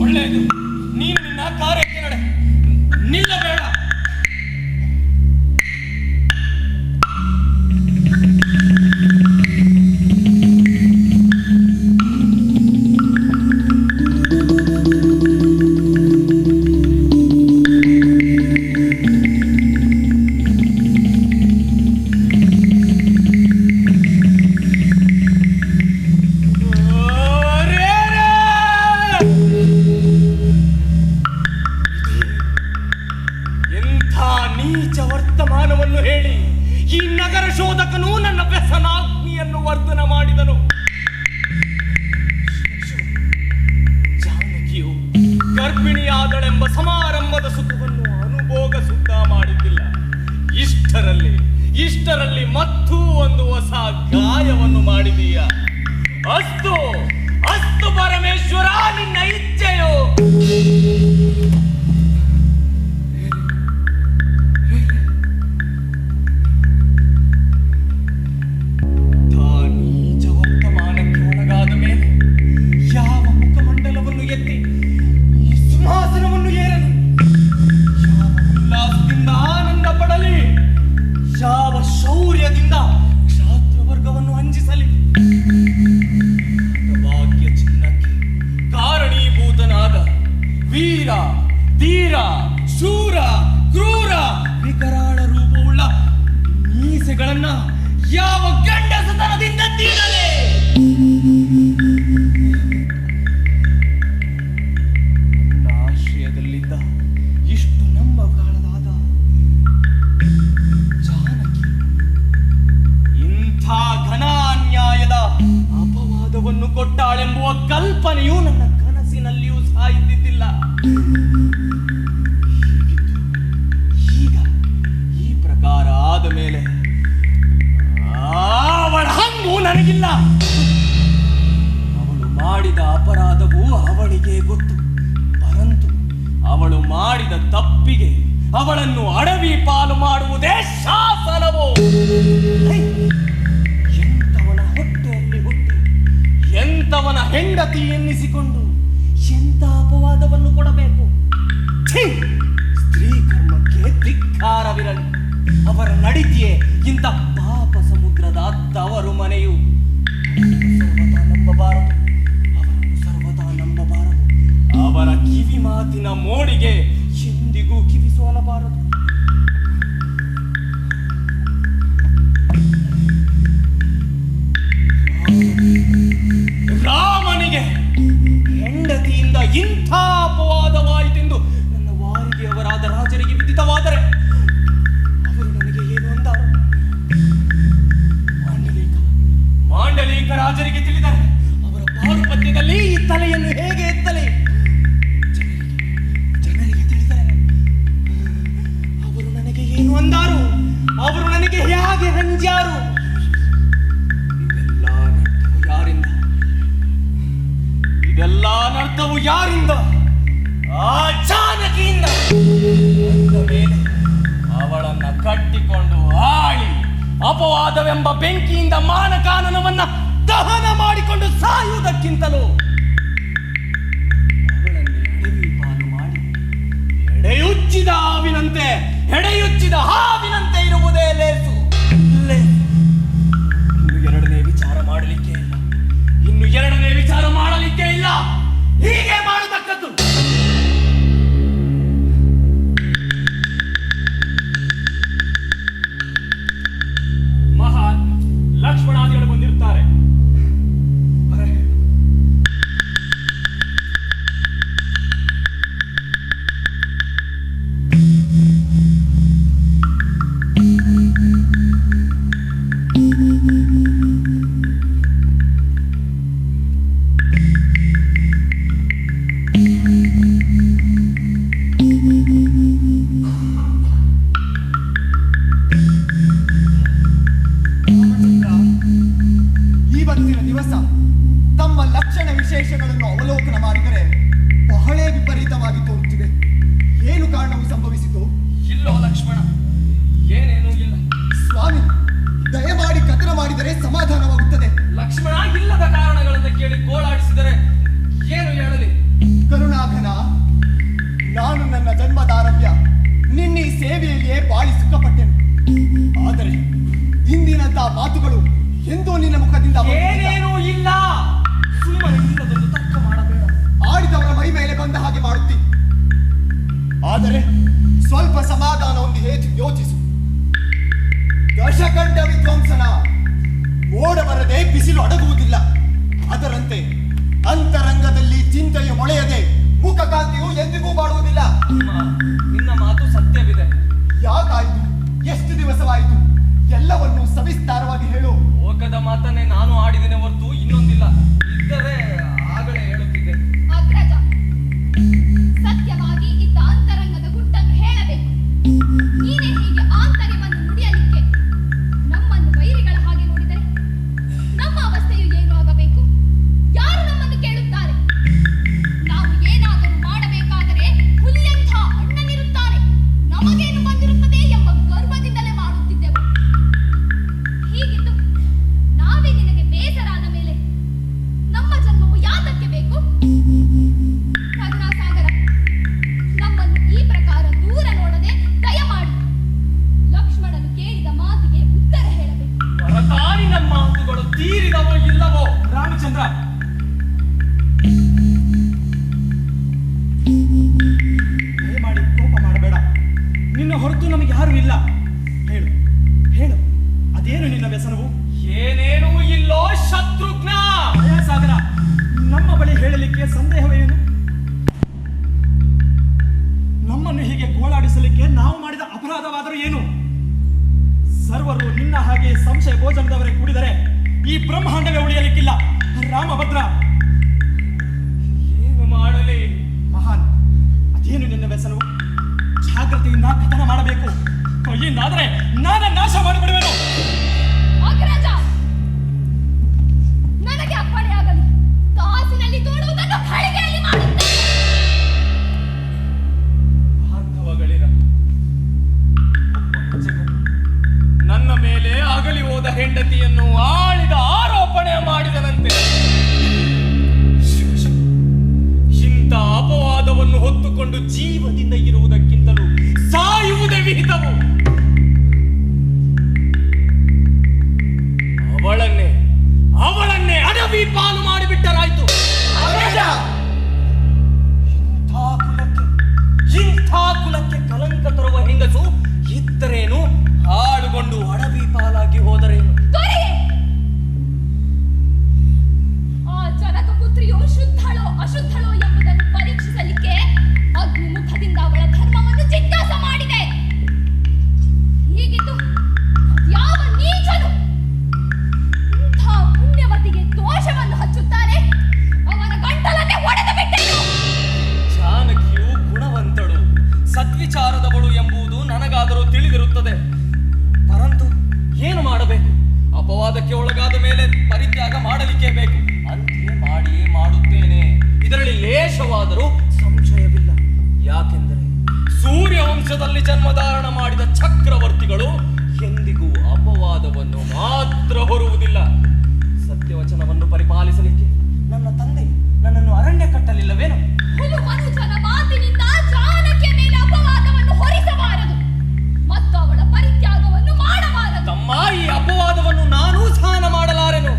ಒಳ್ಳೆಯದು, ನೀನು ನಿನ್ನ ಕಾರ್ಯಕ್ಕೆ ನಡೆ, ನಿಲ್ಲಬೇಡ. ವರ್ತಮಾನವನ್ನು ಹೇಳಿ ಈ ನಗರ ಶೋಧಕನು ನನ್ನ ವ್ಯಸನಾಗ್ನಿಯನ್ನು ವರ್ಧನ ಮಾಡಿದನು. ಜಾನಕಿಯು ಗರ್ಭಿಣಿಯಾದಳೆಂಬ ಸಮಾರಂಭದ ಸುಖವನ್ನು ಅನುಭೋಗ ಸುದ್ದ ಮಾಡಿದ್ದಿಲ್ಲ. ಇಷ್ಟರಲ್ಲಿ ಮತ್ತೂ ಒಂದು ಹೊಸ ಗಾಯವನ್ನು ಮಾಡಿದೀಯ. ಅಸ್ತು ಅಸ್ತು ಪರಮೇಶ್ವರ, ನಿನ್ನ ಇಚ್ಛೆಯೋ. ಧೀರ ಶೂರ ಕ್ರೂರ ವಿಕರಾಳ ರೂಪವುಳ್ಳ ಮೀಸೆಗಳನ್ನ ಯಾವ ಗಂಡಸತನದಿಂದ ತೀರಲೇ. ನನ್ನ ಆಶ್ರಯದಲ್ಲಿದ್ದ ಇಷ್ಟು ನಂಬಬಾರದಾದ ಜಾನಕಿ ಇಂಥ ಘನಾನ್ಯಾಯದ ಅಪವಾದವನ್ನು ಕೊಟ್ಟಾಳೆಂಬುವ ಕಲ್ಪನೆಯು ನನ್ನ ಕನಸಿನಲ್ಲಿಯೂ ಸಾಯಿದ್ದಿದ್ದಿಲ್ಲ. ಈಗ ಈ ಪ್ರಕಾರ ಆದ ಮೇಲೆ ಅವಳ ಹಂಗು ನನಗಿಲ್ಲ. ಅವಳು ಮಾಡಿದ ಅಪರಾಧವು ಅವಳಿಗೆ ಗೊತ್ತು, ಪರಂತು ಅವಳು ಮಾಡಿದ ತಪ್ಪಿಗೆ ಅವಳನ್ನು ಅಡವಿ ಪಾಲು ಮಾಡುವುದೇ ಶಾಸನವು. ಹೆಂಡತಿ ಎನ್ನಿಸಿಕೊಂಡು ಎಂತ ಅಪವಾದವನ್ನು ಕೊಡಬೇಕು? ಛೀ! ಸ್ತ್ರೀ ಕರ್ಮಕ್ಕೆ ಧಿಕ್ಕಾರವಿರಲಿ. ಅವರ ನಡಿತೆಯೇ ಇಂಥ ಪಾಪ ಸಮುದ್ರದ ತವರು ಮನೆಯು. ಸರ್ವತಾ ನಂಬಬಾರದು, ಅವರನ್ನು ಸರ್ವತಾ ನಂಬಬಾರದು. ಅವರ ಕಿವಿ ಮಾತಿನ ಮೋಡಿಗೆ ಎಂದಿಗೂ ಕಿವಿ ಸೋಲಬಾರದು. ರಾಮನಿಗೆ ಹೆಂಡತಿಯಿಂದ ಇಂಥ ಅಪವಾದವಾಯಿತೆಂದು ನನ್ನ ವಾರಿಗೆಯವರಾದ ರಾಜರಿಗೆ ವಿದಿತವಾದರೆ ಅವರು ನನಗೆ ಏನು ಅಂದರು? ಮಾಂಡಲೀಕ ರಾಜರಿಗೆ ತಿಳಿದರೆ ಅವರ ಪಾರುಪತ್ಯದಲ್ಲಿ ಈ ತಲೆಯನ್ನು ಹೇಗೆ ಎತ್ತಲಿ? ಜನರಿಗೆ ತಿಳಿದರೆ ಅವರು ನನಗೆ ಏನು ಅಂದಾರು? ಅವರು ನನಗೆ ಹೇಗೆ ಹಂಜಾರು? ಇದೆಲ್ಲ ಅನರ್ಥವು ಯಾರಿಂದ? ಆ ಜಾನಕಿಯಿಂದ. ಮೇಲೆ ಅವಳನ್ನ ಕಟ್ಟಿಕೊಂಡು ಆಳಿ ಅಪವಾದವೆಂಬ ಬೆಂಕಿಯಿಂದ ಮಾನಕಾನನವನ್ನ ದಹನ ಮಾಡಿಕೊಂಡು ಸಾಯುವುದಕ್ಕಿಂತಲೂ ಅವಳನ್ನೇ ಅಡವಿ ಪಾಲು ಮಾಡಿ ಎಡೆಯುಚ್ಚಿದ ಹಾವಿನಂತೆ ಇರುವುದೇ ಲೇಸು. ಇನ್ನು ಎರಡನೇ ವಿಚಾರ ಮಾಡಲಿಕ್ಕೆ ಇಲ್ಲ. ಹೀಗೆ ಮಾಡತಕ್ಕದ್ದು. ಮಹಾನ್ ಲಕ್ಷ್ಮಣಾದಿಗಳು ಬಂದಿರುತ್ತಾರೆ. ಇವತ್ತಿನ ದಿವಸ ತಮ್ಮ ಲಕ್ಷಣ ವಿಶೇಷಗಳನ್ನು ಅವಲೋಕನ ಮಾಡಿದರೆ ಬಹಳೇ ವಿಪರೀತವಾಗಿ ತೋರುತ್ತಿದೆ. ಏನು ಕಾರಣವು ಸಂಭವಿಸಿತು? ಇಲ್ಲೋ ಲಕ್ಷ್ಮಣ, ಏನೇನೂ ಇಲ್ಲ. ಸ್ವಾಮಿ, ದಯಮಾಡಿ ಕಥನ ಮಾಡಿದರೆ ಸಮಾಧಾನವಾಗುತ್ತದೆ. ಲಕ್ಷ್ಮಣ, ಇಲ್ಲದ ಕಾರಣಗಳನ್ನು ಕೇಳಿ ಗೋಳಾಡಿಸಿದರೆ ಏನು ಹೇಳಲಿ? ಕರುಣಾಘನ, ನಾನು ನನ್ನ ಜನ್ಮದಾರಭ್ಯ ನಿನ್ನ ಈ ಸೇವೆಯಲ್ಲಿಯೇ ಬಾಳಿ ಸುಖಪಟ್ಟೆನು. ಆದರೆ ಇಂದಿನಂತಹ ಮಾತುಗಳು ಎಂದೂ ನಿನ್ನ ಮುಖದಿಂದ ಏನೇನೂ ಇಲ್ಲ. ಸುಮ್ಮನೆ ಇಲ್ಲದೊಂದು ತರ್ಕ ಮಾಡಬೇಡ. ಆಡಿದವರ ಮೈ ಮೇಲೆ ಬಂದ ಹಾಗೆ ಮಾಡುತ್ತಿ. ಆದರೆ ಸ್ವಲ್ಪ ಸಮಾಧಾನ ಹೊಂದಿ ಯೋಚಿಸು. ದಶಕಂಠ ವಿದ್ವಂಸನ ಮೋಡ ಬರದೆ ಬಿಸಿಲು ಅಡಗುವುದಿಲ್ಲ. ಅದರಂತೆ ಅಂತರಂಗದಲ್ಲಿ ಚಿಂತೆಯು ಮೊಳೆಯದೆ ಮುಖಕಾಂತಿಯು ಎಂದಿಗೂ ಮಾಡುವುದಿಲ್ಲ. ನಿನ್ನ ಮಾತು ಸತ್ಯವಿದೆ. ಯಾಕಾಯಿತು? ಎಷ್ಟು ದಿವಸವಾಯಿತು? ಎಲ್ಲವನ್ನು ಸವಿಸ್ತಾರವಾಗಿ ಹೇಳು. ಲೋಕದ ಮಾತನ್ನೇ ನಾನು ಆಡಿದ್ದೇನೆ ಹೊರತು ಇನ್ನೊಂದಿಲ್ಲ. ಇದ್ದರೆ ಆಗಲೇ ಹೇಳುತ್ತಿದ್ದೆ. ಅಗ್ರಜ, ಸತ್ಯವಾಗಿ ಇದ್ದ ಅಂತರಂಗದ ಗುಟ್ಟನ್ನು ಹೇಳಬೇಕು. ನೀನೇ ಹೀಗೆ ಆಂತರ್ಯವನ್ನು ನುಡಿಯಲಿಕ್ಕೆ ನಮ್ಮನ್ನು ವೈರಿಗಳ ಹಾಗೆ ನೋಡಿದರೆ ನಮ್ಮ ಅವಸ್ಥೆಯು ಏನು ಆಗಬೇಕು? ಯಾರು ನಮ್ಮನ್ನು ಕೇಳುತ್ತಾರೆ? ನಾವು ಏನಾದರೂ ಮಾಡಬೇಕಾದರೆ ಹುಲಿಯಂಥ ಅಣ್ಣನಿರುತ್ತಾರೆ, ನಮಗೇನು ಬಂದಿರುತ್ತದೆ ಎಂಬ ಗರ್ವದಿಂದಲೇ ಮಾಡುತ್ತಿದ್ದೆವು. ಹೀಗಿದ್ದು ನಾವೇ ನಿನಗೆ ಬೇಸರಾದ ಮೇಲೆ ನಮ್ಮ ಜನ್ಮವು ಯಾತಕ್ಕೆ ಬೇಕು? ಕರುಣಾಸಾಗರ, ನಮ್ಮನ್ನು ಈ ಪ್ರಕಾರ ದೂರ ನೋಡದೆ ದಯಮಾಡಿ ಲಕ್ಷ್ಮಣನು ಕೇಳಿದ ಮಾತಿಗೆ ಉತ್ತರ ಹೇಳಬೇಕು. ಹೊರತಾಗಿ ನಮ್ಮ ಮಾತುಗಳು ತೀರಿದವೋ ಇಲ್ಲವೋ? ರಾಮಚಂದ್ರ, ದಯಮಾಡಿ ಕೋಪ ಮಾಡಬೇಡ. ನಿನ್ನ ಹೊರತು ನಮಗೆ ಯಾರು ಇಲ್ಲ. ಹೇಳು ಹೇಳು, ಅದೇನು ನಿನ್ನ ವ್ಯಸನವು? ಏನೇನೂ ಇಲ್ಲೋ ಶತ್ರುಘ್ನ. ಸಾಗರ, ನಮ್ಮ ಬಳಿ ಹೇಳಲಿಕ್ಕೆ ಸಂದೇಹವೇನು? ನಮ್ಮನ್ನು ಹೀಗೆ ಗೋಳಾಡಿಸಲಿಕ್ಕೆ ನಾವು ಮಾಡಿದ ಅಪರಾಧವಾದರೂ ಏನು? ಸರ್ವರು ನಿನ್ನ ಹಾಗೆ ಸಂಶಯ ಭೋಜನದವರೇ ಕೂಡಿದರೆ ಈ ಬ್ರಹ್ಮಾಂಡವೇ ಉಳಿಯಲಿಕ್ಕಿಲ್ಲ. ರಾಮಭದ್ರ, ಏನು ಮಾಡಲಿ? ಮಹಾನ್, ಅದೇನು ನಿನ್ನ ವ್ಯಸನವು? ಜಾಗ್ರತೆಯಿಂದ ಕಥನ ಮಾಡಬೇಕು. ಕೈಯಿಂದಾದರೆ ನಾನೇ ನಾಶ ಮಾಡಿಬಿಡುವೆನು. ಅಗ್ರಜ, ನನಗೆ ಅಪ್ಪಣೆಯಾಗಲಿ. ಕಾಸಿನಲ್ಲಿ ತೋಡುವುದನ್ನು ಹಳಿಗೆಯಲ್ಲಿ ಮಾಡುತ್ತೇನೆ. ಬಾಂಧವಗಳಿರ ನನ್ನ ಮೇಲೆ ಅಗಲಿ ಹೋದ ಹೆಂಡತಿಯನ್ನು ಆಳಿದ ಆರೋಪಣೆ ಮಾಡಿದನಂತೆ. ಅಪವಾದಕ್ಕೆ ಒಳಗಾದ ಮೇಲೆ ಪರಿತ್ಯಾಗ ಮಾಡಲಿಕ್ಕೆ ಬೇಕು. ಅಂತೆಯೇ ಮಾಡಿಯೇ ಮಾಡುತ್ತೇನೆ. ಇದರಲ್ಲಿ ಲೇಷವಾದರೂ ಸಂಶಯವಿಲ್ಲ. ಯಾಕೆಂದರೆ ಸೂರ್ಯವಂಶದಲ್ಲಿ ಜನ್ಮಧಾರಣ ಮಾಡಿದ ಚಕ್ರವರ್ತಿಗಳು ಎಂದಿಗೂ ಅಪವಾದವನ್ನು ಮಾತ್ರ ಹೊರುವುದಿಲ್ಲ. ಸತ್ಯವಚನವನ್ನು ಪರಿಪಾಲಿಸಲಿಕ್ಕೆ ನನ್ನ ತಂದೆ ನನ್ನನ್ನು ಅರಣ್ಯ ಕಟ್ಟಲಿಲ್ಲವೇನು? ಹುಲು ಮನುಜನ ಮಾತಿನಿಂದ ಜಾನಕಿಯ ಮೇಲೆ ಅಪವಾದವನ್ನು ಹೊರಿಸಬಾರದು ಮತ್ತು ಅವಳ ಪರಿತ್ಯಾಗವನ್ನು ಮಾಡಬಾರದು. ತಮ್ಮ, ಈ ಅಪವಾದವನ್ನು ನಾನೂ ಸಹನ ಮಾಡಲಾರೆನು.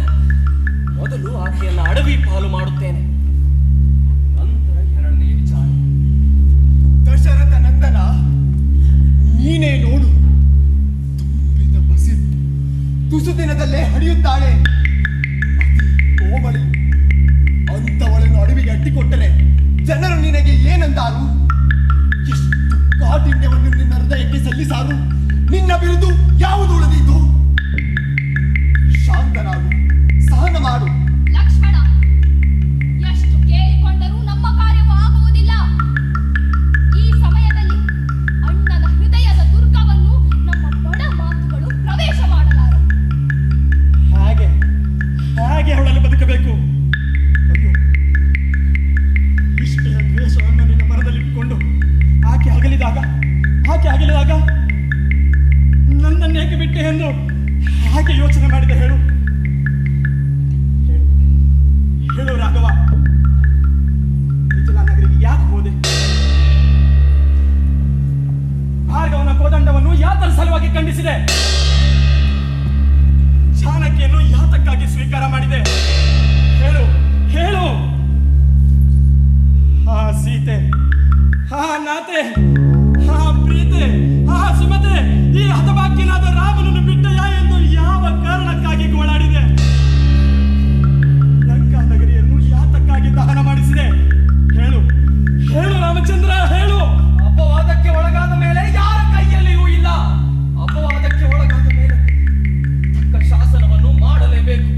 ಮೊದಲು ಆಕೆಯನ್ನು ಅಡವಿ ಪಾಲು ಮಾಡುತ್ತೇನೆ, ನಂತರ ಎರಡನೇ ವಿಚಾರ. ದಶರಥ ನಂದನ, ನೀನೇ ನೋಡು, ತುಂಬಿದ ಬಸಿರು ತುಸು ದಿನದಲ್ಲೇ ಹಡಿಯುತ್ತಾಳೆ. ಕೋಮಳಿ ಅಂತವಳನ್ನು ಅಡವಿಗೆ ಅಟ್ಟಿಕೊಟ್ಟರೆ ಜನರು ನಿನಗೆ ಏನಂತಾರು? ಎಷ್ಟು ಕಾಠಿಣ್ಯವನ್ನು ನಿನ್ನ ಹೃದಯಕ್ಕೆ ಸಲ್ಲಿಸಾರು? ನಿನ್ನ ಬಿರುದು ಯಾವುದು ಉಳಿದಿತು? ಶಾಂತನಾಗು, ಸಹನ ಮಾಡು. ಲಕ್ಷ್ಮಣ, ಎಷ್ಟು ಕೇಳಿಕೊಂಡರೂ ನಮ್ಮ ಕಾರ್ಯವು ಆಗುವುದಿಲ್ಲ. ಈ ಸಮಯದಲ್ಲಿ ಅಣ್ಣನ ಹೃದಯದ ದುರ್ಗವನ್ನು ನಮ್ಮ ಬಡ ಮಾತುಗಳು ಪ್ರವೇಶ ಮಾಡಲಾರವು. ಹೇಗೆ ಅವಳನ್ನು ಬದುಕಬೇಕು? ಅಯ್ಯೋ, ಇಷ್ಟೇ ದ್ವೇಷವನ್ನು ನಿನ್ನ ಮನದಲ್ಲಿಟ್ಟುಕೊಂಡು ಆಕೆ ಅಗಲಿದಾಗ ನನ್ನನ್ನೇಕೆ ಬಿಟ್ಟೆ ಎಂದು ಹಾಗೆ ಯೋಚನೆ ಮಾಡಿದೆ. ಹೇಳು ರಾಘವ, ಮಿಥಿಲಾ ನಗರಿಗೆ ಯಾಕೆ ಹೋದೆ? ಭಾರ್ಗವನ ಕೋದಂಡವನ್ನು ಯಾತರ ಸಲುವಾಗಿ ಖಂಡಿಸಿದೆ? ಜಾನಕಿಯನ್ನು ಯಾತಕ್ಕಾಗಿ ಸ್ವೀಕಾರ ಮಾಡಿದೆ? ಹೇಳು. ಹಾ ಸೀತೆ, ಹಾ ನಾತೆ, ಹಾ ಪ್ರೀತೆ, ಹಾ ಸುಮತೆ, ಈ ಹತಭಾಗ್ಯನಾದ ರಾಮನನ್ನು ಬಿಟ್ಟೆಯಾ ಎಂದು ಯಾವ ಕಾರಣಕ್ಕಾಗಿ ಗೋಳಾಡಿದೆ? ಲಂಕಾ ನಗರಿಯನ್ನು ಯಾತಕ್ಕಾಗಿ ದಹನ ಮಾಡಿಸಿದೆ? ಹೇಳು ರಾಮಚಂದ್ರ, ಹೇಳು. ಅಪವಾದಕ್ಕೆ ಒಳಗಾದ ಮೇಲೆ ಯಾರ ಕೈಯಲ್ಲಿಯೂ ಇಲ್ಲ. ಅಪವಾದಕ್ಕೆ ಒಳಗಾದ ಮೇಲೆ ತಕ್ಕ ಶಾಸನವನ್ನು ಮಾಡಲೇಬೇಕು.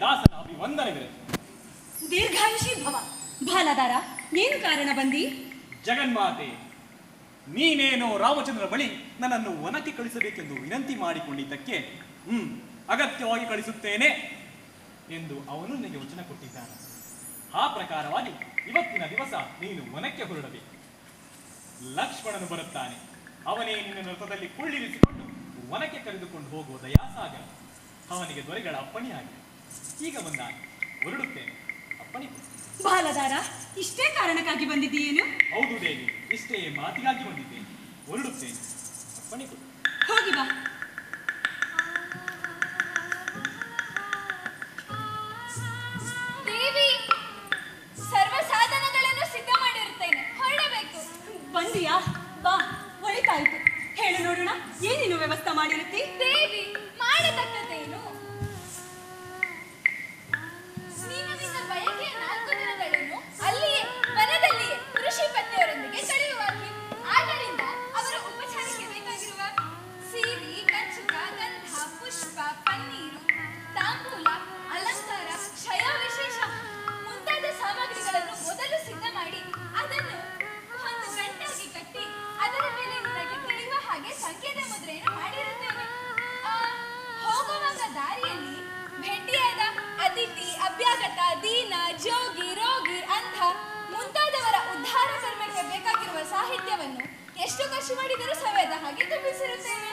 ದಾಸನ ಅಭಿವಂದನೆಗಳು. ದೀರ್ಘಾಯುಷಿ ಭವ. ಬಾಲದಾರ, ಏನು ಕಾರಣ ಬಂದಿ? ಜಗನ್ಮಾತೆ, ನೀನೇನೋ ರಾಮಚಂದ್ರ ಬಳಿ ನನ್ನನ್ನು ವನಕ್ಕೆ ಕಳಿಸಬೇಕೆಂದು ವಿನಂತಿ ಮಾಡಿಕೊಂಡಿದ್ದಕ್ಕೆ ಅಗತ್ಯವಾಗಿ ಕಳಿಸುತ್ತೇನೆ ಎಂದು ಅವನು ನಿನಗೆ ವಚನ ಕೊಟ್ಟಿದ್ದಾನೆ. ಆ ಪ್ರಕಾರವಾಗಿ ಇವತ್ತಿನ ದಿವಸ ನೀನು ವನಕ್ಕೆ ಹೊರಡಬೇಕು. ಲಕ್ಷ್ಮಣನು ಬರುತ್ತಾನೆ. ಅವನೇ ನಿನ್ನ ರಥದಲ್ಲಿ ಕುಳ್ಳಿರಿಸಿಕೊಂಡು ವನಕ್ಕೆ ಕರೆದುಕೊಂಡು ಹೋಗುವ ದಯಾಸಾಗರ. ಅವನಿಗೆ ದೊರೆಗಳ ಅಪ್ಪಣೆಯಾಗಿದೆ. ಈಗ ಬಂದಾಗ ಹೊರಡುತ್ತೇನೆ. ಅಪ್ಪಣೆ. ಬಾಲದಾರ, ಇಷ್ಟೇ ಕಾರಣಕ್ಕಾಗಿ ಬಂದಿದ್ದೀಯೇನು? ಹೌದು ದೇವಿ, ಇಷ್ಟೇ ಮಾತಿಗಾಗಿ ಬಂದಿದ್ದೇನೆ. ಹೊರಡುತ್ತೇನೆ. ಅಪ್ಪಣೆ ಕೊಡು. ಹೋಗಿ ಬಾ. ದೇವಿ, ಸರ್ವ ಸಾಧನಗಳನ್ನು ಸಿದ್ಧ ಮಾಡಿರುತ್ತೇನೆ, ಹೊರಡಬೇಕು. ಬಂದಿಯಾ? ಬಾ, ಒಳಿತಾಯ್ತು. ಹೇಳು ನೋಡೋಣ, ಏನೇನು ವ್ಯವಸ್ಥೆ ಮಾಡಿರುತ್ತಿ? ದೇವಿ, ಮಾಡತಕ್ಕದ್ದೇನು? ನೀನು ನಿನ್ನ ಬಯಕೆಯ 4 ದಿನಗಳನ್ನು ಅಲ್ಲಿಯೇ ವನದಲ್ಲಿಯೇ ಋಷಿ ಪತ್ನಿಯವರೊಂದಿಗೆ ಕಳೆಯುವಾಗಿ. ಆದ್ದರಿಂದ ಅವರ ಉಪಚಾರಕ್ಕೆ ಬೇಕಾಗಿರುವ ಸೀರೆ, ಕಂಚುಕ, ಗಂಧ, ಪುಷ್ಪ, ಪನ್ನೀರು, ತಾಂಬೂಲ, ಅಲಂಕಾರ, ಕ್ಷಯ ವಿಶೇಷ ಮುಂತಾದ ಸಾಮಗ್ರಿಗಳನ್ನು ಮೊದಲು ಸಿದ್ಧ ಮಾಡಿ ಅದನ್ನು ಒಂದು ಗಂಟಾಗಿ ಕಟ್ಟಿ ಅದರ ಮೇಲೆ ನಿನಗೆ ತಿಳಿಯುವ ಹಾಗೆ ಸಂಕೇತ ಮುದ್ರೆಯನ್ನು ಮಾಡಿರುತ್ತೇನೆ. ಹೋಗುವಾಗ ದಾರಿಯಲ್ಲಿ ಭೇಟಿಯಾದ ಅತಿಥಿ, ಅಭ್ಯಾಗತ, ದೀನ, ಜೋಗಿ, ರೋಗಿ, ಅಂಧ ಮುಂತಾದವರ ಉದ್ಧಾರ ಕರ್ಮಕ್ಕೆ ಬೇಕಾಗಿರುವ ಸಾಹಿತ್ಯವನ್ನು ಎಷ್ಟು ಖರ್ಚು ಮಾಡಿದರೂ ಸವೆಯದ ಹಾಗೆ ತುಂಬಿಸಿರುತ್ತೇನೆ.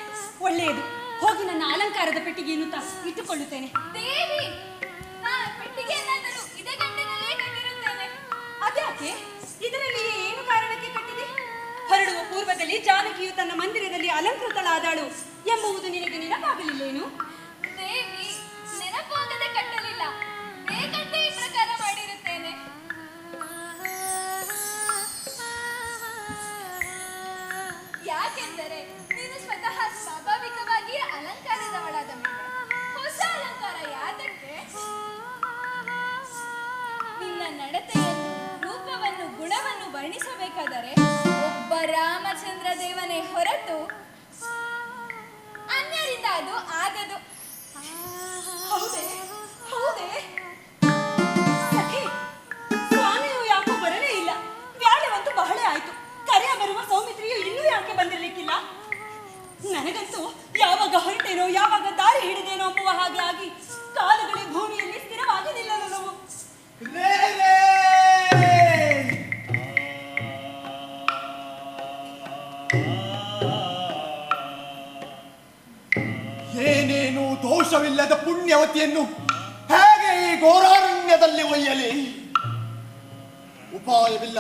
ಒಳ್ಳೆಯದು. ಹೋಗಿ ನನ್ನ ಅಲಂಕಾರದ ಪೆಟ್ಟಿಗೆಯನ್ನು ಇಟ್ಟುಕೊಳ್ಳುತ್ತೇನೆ. ದೇವಿ, ನಾನು ಪೆಟ್ಟಿಗೆಯನ್ನಾದರೂ ಇದೇ ಗಂಟಿನಲ್ಲೇ ಕಟ್ಟಿರುತ್ತೇನೆ. ಅದ್ಯಾಕೆ? ಇದರಲ್ಲಿ ಏನು ಕಾರಣಕ್ಕೆ ಕಟ್ಟಿದೆ? ಹೊರಡುವ ಪೂರ್ವದಲ್ಲಿ ಜಾನಕಿಯು ತನ್ನ ಮಂದಿರದಲ್ಲಿ ಅಲಂಕೃತಳಾದಳು ಎಂಬುದು ನಿನಗೆ ನೆನಪಾಗಲಿಲ್ಲೇನು? ದೇವಿ, ನೆನಪಾಗದೆ ಕಟ್ಟಲಿಲ್ಲ, ಬೇಕಂತೆ ಈ ಪ್ರಕಾರ ಮಾಡಿರುತ್ತೇನೆ. ಯಾಕೆಂದರೆ ನೀನು ಸ್ವತಃ ಸ್ವಾಭಾವಿಕವಾಗಿಯೇ ಅಲಂಕಾರದವಳಾದ ಮೇಲೆ ಹೊಸ ಅಲಂಕಾರ ಯಾತಕ್ಕೆ? ನಿನ್ನ ನಡತೆಯನ್ನು, ರೂಪವನ್ನು, ಗುಣವನ್ನು ವರ್ಣಿಸಬೇಕಾದರೆ ಒಬ್ಬ ರಾಮಚಂದ್ರ ದೇವನೇ ಹೊರತು ಅನ್ಯರಿಂದ ಅದು ಆಗದು. ಹೌದೇ? ಹೌದೇ? ಸಖಿ, ಸ್ವಾಮಿಯು ಯಾಕೋ ಬರಲೇ ಇಲ್ಲ. ವ್ಯಾಳವಂತೂ ಬಹಳ ಆಯ್ತು. ಕರೆಯ ಬರುವ ಸೌಮಿತ್ರಿಯು ಇನ್ನೂ ಯಾಕೆ ಬಂದಿರಲಿಕ್ಕಿಲ್ಲ? ನನಗಂತೂ ಯಾವಾಗ ಹೊರಟೇನೋ, ಯಾವಾಗ ದಾರಿ ಹಿಡಿದೇನೋ ಎಂಬುವ ಹಾಗೆ ಆಗಿ ಕಾಲುಗಳೇ ಭೂಮಿಯಲ್ಲಿ ಸ್ಥಿರವಾಗಿ ನಿಲ್ಲಲು ನಾವು. ಏನೇನು ದೋಷವಿಲ್ಲದ ಪುಣ್ಯವತಿಯನ್ನು ಹೇಗೆ ಈ ಘೋರಾರಣ್ಯದಲ್ಲಿ ಒಯ್ಯಲಿ? ಉಪಾಯವಿಲ್ಲ.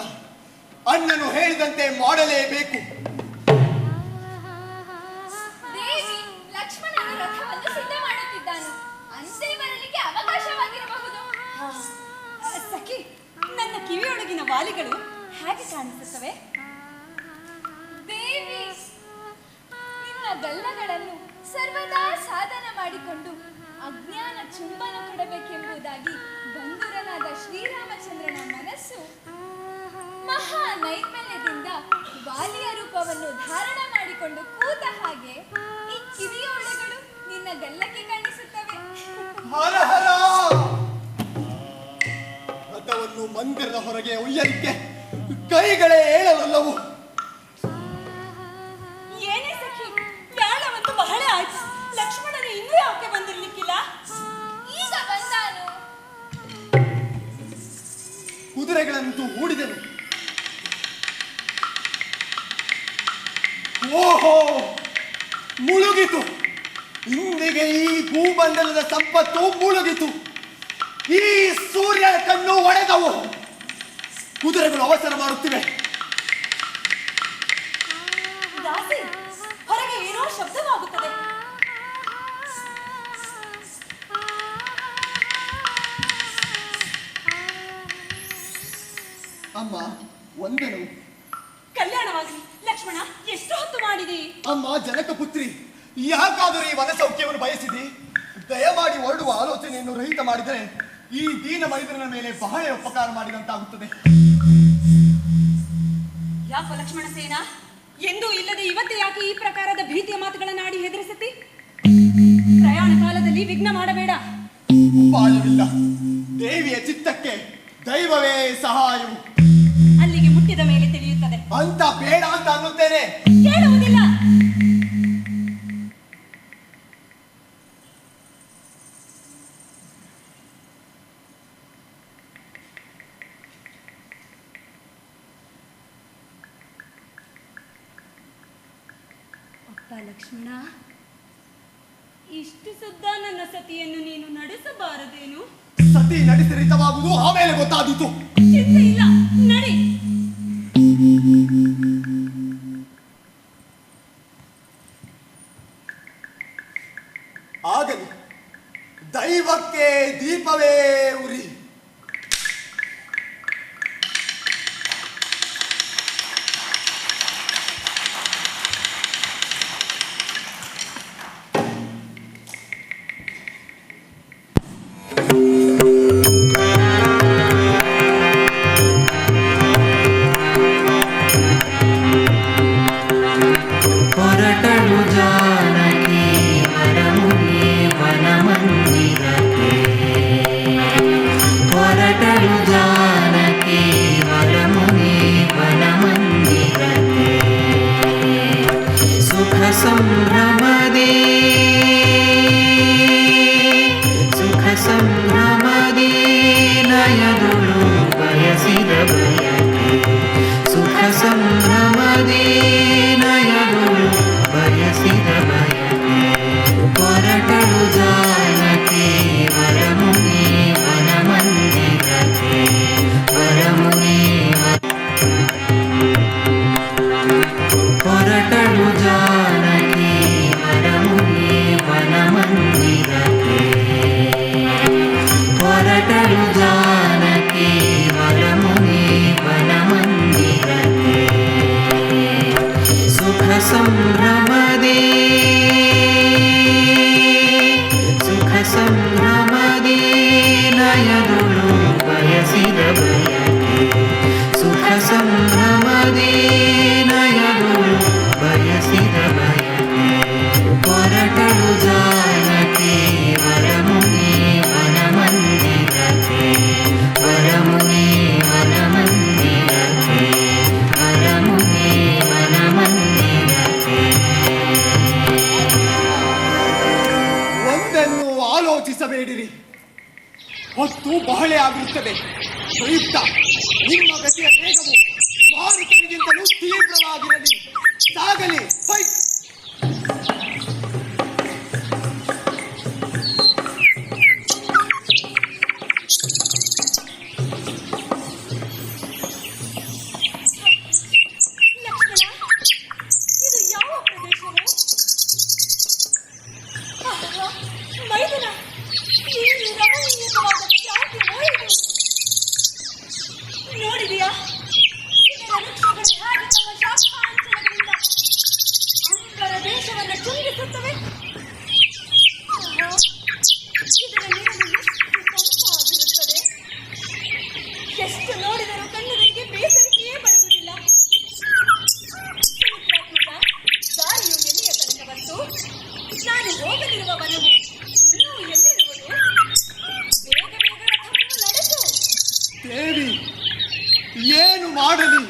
ಅಣ್ಣನು ಹೇಳಿದಂತೆ ಮಾಡಲೇಬೇಕು. ದೇವಿ, ಲಕ್ಷ್ಮಣನ ರಥವನ್ನು ಸಿದ್ಧ ಮಾಡುತ್ತಿದ್ದಾನು. ಅಂತೆ ಬರಲಿಕ್ಕೆ ಅವಕಾಶವಾಗಿರಬಹುದು. ಸಖಿ, ನನ್ನ ಕಿವಿಯೊಳಗಿನ ವಾಲಿಗಳು ಹೇಗೆ ಕಾಣಿಸುತ್ತವೆ? ದೇವಿ, ನಿನ್ನ ಗಲ್ಲಗಳನ್ನು ಸರ್ವದಾ ಸಾಧನ ಮಾಡಿಕೊಂಡು ಅಜ್ಞಾನ ಚುಂಬನ ಕೊಡಬೇಕೆಂಬುದಾಗಿ ಬಂಧುರನಾದ ಶ್ರೀರಾಮಚಂದ್ರನ ಮನಸ್ಸು ಮಹಾ ನೈರ್ಮಲ್ಯದಿಂದ ವಾಲಿಯ ರೂಪವನ್ನು ಧಾರಣ ಮಾಡಿಕೊಂಡು ಕೂತ ಹಾಗೆ ಈ ಕಿವಿಯೊಳಗಳು ನಿನ್ನ ಗಲ್ಲಕ್ಕೆ ಕಾಣಿಸುತ್ತವೆ. ಹರ ಹರ! ರಥವನ್ನು ಮಂದಿರದ ಹೊರಗೆ ಒಯ್ಯಲಿಕ್ಕೆ ಕೈಗಳೇ ಏಳಲಲ್ಲವು. ಏನೇ ಸಖಿ, ವ್ಯಾಳವಂತೂ ಬಹಳ ಆಯ್ತು. ಲಕ್ಷ್ಮಣನು ಇನ್ನೂ ಯಾಕೆ ಬಂದಿರ್ಲಿಕ್ಕಿಲ್ಲ? ಈಗ ಬಂದಾನು. ಕುದುರೆಗಳಂತೂ ಹೂಡಿದನು. ಓಹೋ, ಮುಳುಗಿತು. ಇಂದಿಗೆ ಈ ಭೂಮಂಡಲದ ಸಂಪತ್ತು ಮುಳುಗಿತು. ಈ ಸೂರ್ಯನ ಕಣ್ಣು ಒಡೆದವು. ಕುದುರೆಗಳು ಅವಸರ ಮಾಡುತ್ತಿವೆ. ದಾಸಿ, ಹೊರಗೆ ಏನೋ ಶಬ್ದವಾಗುತ್ತದೆ. ಅಮ್ಮ, ವಂದನು. ಕಲ್ಯಾಣವಾಗಲಿ. ಲಕ್ಷ್ಮಣ, ಎಷ್ಟು ಹೊತ್ತು ಮಾಡಿದಿ? ಅಮ್ಮ ಜನಕ ಪುತ್ರಿ, ಯಾಕಾದರೂ ಈ ವನ ಸೌಖ್ಯವನ್ನು ಬಯಸಿದೆ? ದಯಮಾಡಿ ಹೊರಡುವ ಆಲೋಚನೆಯನ್ನು ರಹಿತ ಮಾಡಿದರೆ ಈ ದೀನ ಮೈದನ ಮೇಲೆ ಬಹಳ ಉಪಕಾರ ಮಾಡಿದಂತಾಗುತ್ತದೆ. ಯಾಕೋ ಲಕ್ಷ್ಮಣ ಸೇನ, ಎಂದೂ ಇಲ್ಲದೆ ಇವತ್ತೇ ಯಾಕೆ ಈ ಪ್ರಕಾರದ ಭೀತಿಯ ಮಾತುಗಳನ್ನಾಡಿ ಹೆದರಿಸುತ್ತಿ? ಪ್ರಯಾಣ ಕಾಲದಲ್ಲಿ ವಿಘ್ನ ಮಾಡಬೇಡ. ಉಪಾಯವಿಲ್ಲ. ದೇವಿಯ ಚಿತ್ತಕ್ಕೆ ದೈವವೇ ಸಹಾಯವು. ಅಲ್ಲಿಗೆ ಮುಟ್ಟಿದ ಮೇಲೆ ತಿಳಿಯುತ್ತದೆ. ಅಂತ ಬೇಡ ಅಂತ ಅನ್ನುತ್ತೇನೆ. ಕೇಳುವುದಿಲ್ಲ. ಅಪ್ಪ ಲಕ್ಷ್ಮಣ, ಇಷ್ಟು ಸುದ್ದ ನನ್ನ ಸತಿಯನ್ನು ನೀನು ನಡೆಸಬಾರದೇನು? ಸತಿ ನಡೆಸಿರಿತವಾಗುವುದು ಆಮೇಲೆ ಗೊತ್ತಾದೀತು. ಚಿಂತೆ ಇಲ್ಲ, ನಡಿ. ಆಗಲಿ, ದೈವಕ್ಕೆ ದೀಪವೇ ಉರಿ. ಹೊರಟಳು ಜಾನಕಿ ವರಮುನಿ ವನಮಂದಿರಕ್ಕೆ. ಹೊರಟಳು ಜಾನಕಿ ವರಮುನಿ ವನಮಂದಿರಕ್ಕೆ. ಸುಖ ಸಂಭ್ರಮದಿ ಸುಖ ಸಂಭ್ರಮದಿ ನಯದುಳು ಬಯಸಿದ ಬಯಕೆ. ಸುಖ ಸಂಭ್ರಮದಿ ನಯದುಳು ಬಯಸಿದ ಬಯಕೆ. ಹೊರಟಳು ಜಾನಕಿ ವರಮುನಿ ವನಮಂದಿರಕ್ಕೆ. ವರಮುನಿ ಹೊರಟಳು ಜಾನಕಿ ವರಮುನಿ ವನಮಂದಿರಕ್ಕೆ. ಹೊರಟಳು ಜಾನಕಿ ವರಮುನಿ ವನಮಂದಿರಕ್ಕೆ. ಸುಖ ಸಂಭ್ರಮದಿ ಸುಖ ಸಂಭ್ರಮದಿ ನಯದುಳು ಬಯಸಿದ ಬಯಕೆ. ಸುಖ ಸಂಭ್ರಮದಿ ನಯದುಳು ಬಯಸಿದ ಬಯಕೆ. ಹೊರಟಳು ಜಾನಕಿ ವರಮುನಿ ವನಮಂದಿರಕ್ಕೆ. ವರಮುನಿ ವನಮಂದಿರಕ್ಕೆ. ವರಮುನಿ ವನಮಂದಿರಕ್ಕೆ. ಒಂದನ್ನು ಆಲೋಚಿಸಬೇಡಿರಿ, ಹೊತ್ತು ಬಹಳೆ ಆಗಿರುತ್ತದೆ. ಪ್ರಯುಕ್ತ ನಿಮ್ಮ ಗತಿಯ ವೇಗವು ಮಾರುತನಿಗಿಂತಲೂ ತೀವ್ರವಾಗಿರಲಿ. ಸಾಗಲಿ, ಹೈ! ಲಕ್ಷ್ಮಣ, ಇದು ಯಾವ ಪ್ರದೇಶವು? ಆಹಾ, ಮೈದುನ, ಈ ರಮಣೀಯವಾದ ಖ್ಯಾತಿಯೋ ಇದು? ನೋಡಿದೆಯಾ, ಇದರ ವೃಕ್ಷಗಳು ಹೇಗೆ ತಮ್ಮ ಶಾಖಾಂಚಲಗಳಿಂದ ಅಂಬರ ದೇಶವನ್ನು ಚುಂಬಿಸುತ್ತವೆ? ಆಹಾ, ಇದರ ನೀರನ್ನು ಎಷ್ಟು ತಂಪಾಗಿರುತ್ತದೆ. ಎಷ್ಟು ನೋಡಿದರೂ ಕಣ್ಣುಗಳಿಗೆ ಬೇಸರಿಕೆಯೇ ಬರುವುದಿಲ್ಲ. ಸುಮಿತ್ರಾತ್ಮಕ, ದಾರಿಯು ಎಲ್ಲಿಯ ತನಕ ಬಂತು? ನಾನು ಹೋಗಲಿರುವ ವನವು ಇನ್ನೂ ಎಲ್ಲಿರುವುದು? ಬೇಗ ಬೇಗ ರಥವನ್ನು ನಡೆಸು. ದೇವಿ, ಏನು ಮಾಡಲಿ?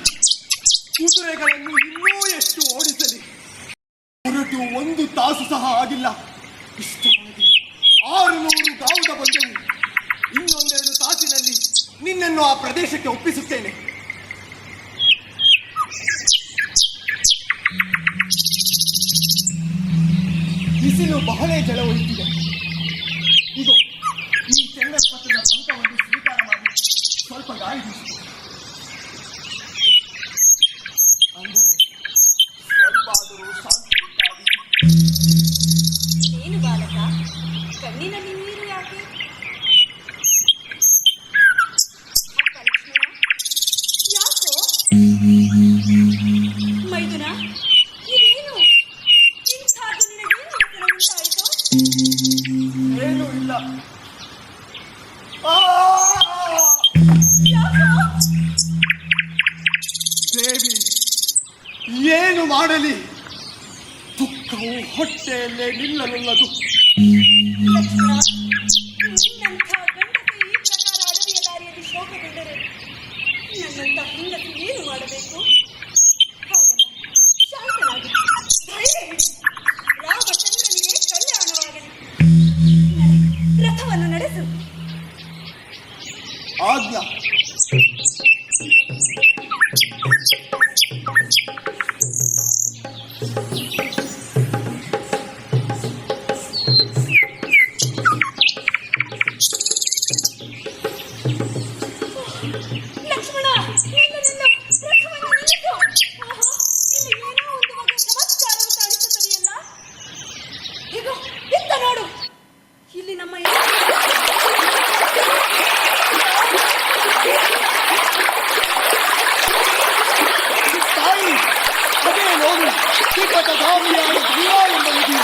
ಕುದುರೆಗಳನ್ನು ಇನ್ನೂ ಎಷ್ಟು ಓಡಿಸಲಿ? ಹೊರಟು 1 ತಾಸು ಸಹ ಆಗಿಲ್ಲ. ಇಷ್ಟವಾಗಿ 600 ಗಾವುದ ಬಂದವು. ಇನ್ನೊಂದೆರಡು ತಾಸಿನಲ್ಲಿ ನಿನ್ನನ್ನು ಆ ಪ್ರದೇಶಕ್ಕೆ ಒಪ್ಪಿಸುತ್ತೇನೆ. ಬಿಸಿಲು ಬಹಳೇ ಜಲ ಒಯ್ಯುತ್ತಿದೆ. ಇದು ಈ ಚೆಂಗಲ್ ಪತ್ರದ ಪಂಕವನ್ನು ಸ್ವೀಕಾರ ಮಾಡಿ ಸ್ವಲ್ಪ ಗಾಳಿ ಬೀಸಿತು. ಅಂದರೆ ಸ್ವಲ್ಪ ಆದರೂ ಶಾಂತಿ ಉಂಟಾಗಿದೆ. ಏನು ಬಾಲಕ, ಕಣ್ಣಿನಲ್ಲಿ ನೀರು ಯಾಕೆ? ಅಪ್ಪ ಲಕ್ಷ್ಮಣ, ಯಾಕೋ? ಮೈದುನ, ಇದೇನು? ಇಂಥದ್ದು ನಿನಗೇನು ವ್ಯಸನ ಉಂಟಾಯಿತು? ಏನೂ ಇಲ್ಲ. ಯಾಕೋ? ದೇವಿ, ಏನು ಮಾಡಲಿ? ದುಃಖವು ಹೊಟ್ಟೆಯಲ್ಲೇ ನಿಲ್ಲಲುಲ್ಲದು. ಲಕ್ಷ್ಮಣ, ನಿನ್ನಂಥ ಆಜ್ಞಾ. ಲಕ್ಷ್ಮಣ, ನಿಲ್ಲು, ನಿಲ್ಲು. ರಥವನ್ನು ನಿಲ್ಲಿಸು. ಆಹಾ, ಇಲ್ಲಿ ಏನೋ ಒಂದು ಬಗೆಯ ಚಮತ್ಕಾರವು ಕಾಣಿಸುತ್ತದೆಯಲ್ಲ. ಹೀಗೋ ಇತ್ತ ನೋಡು, ಇಲ್ಲಿ ನಮ್ಮ ತಾಯಿ, ಅದೇ ನೋಡು, ಶ್ರೀಪಥಗಾಮಿಯಾದ ಜೀವ ಎಂಬ ನಿಧಿ.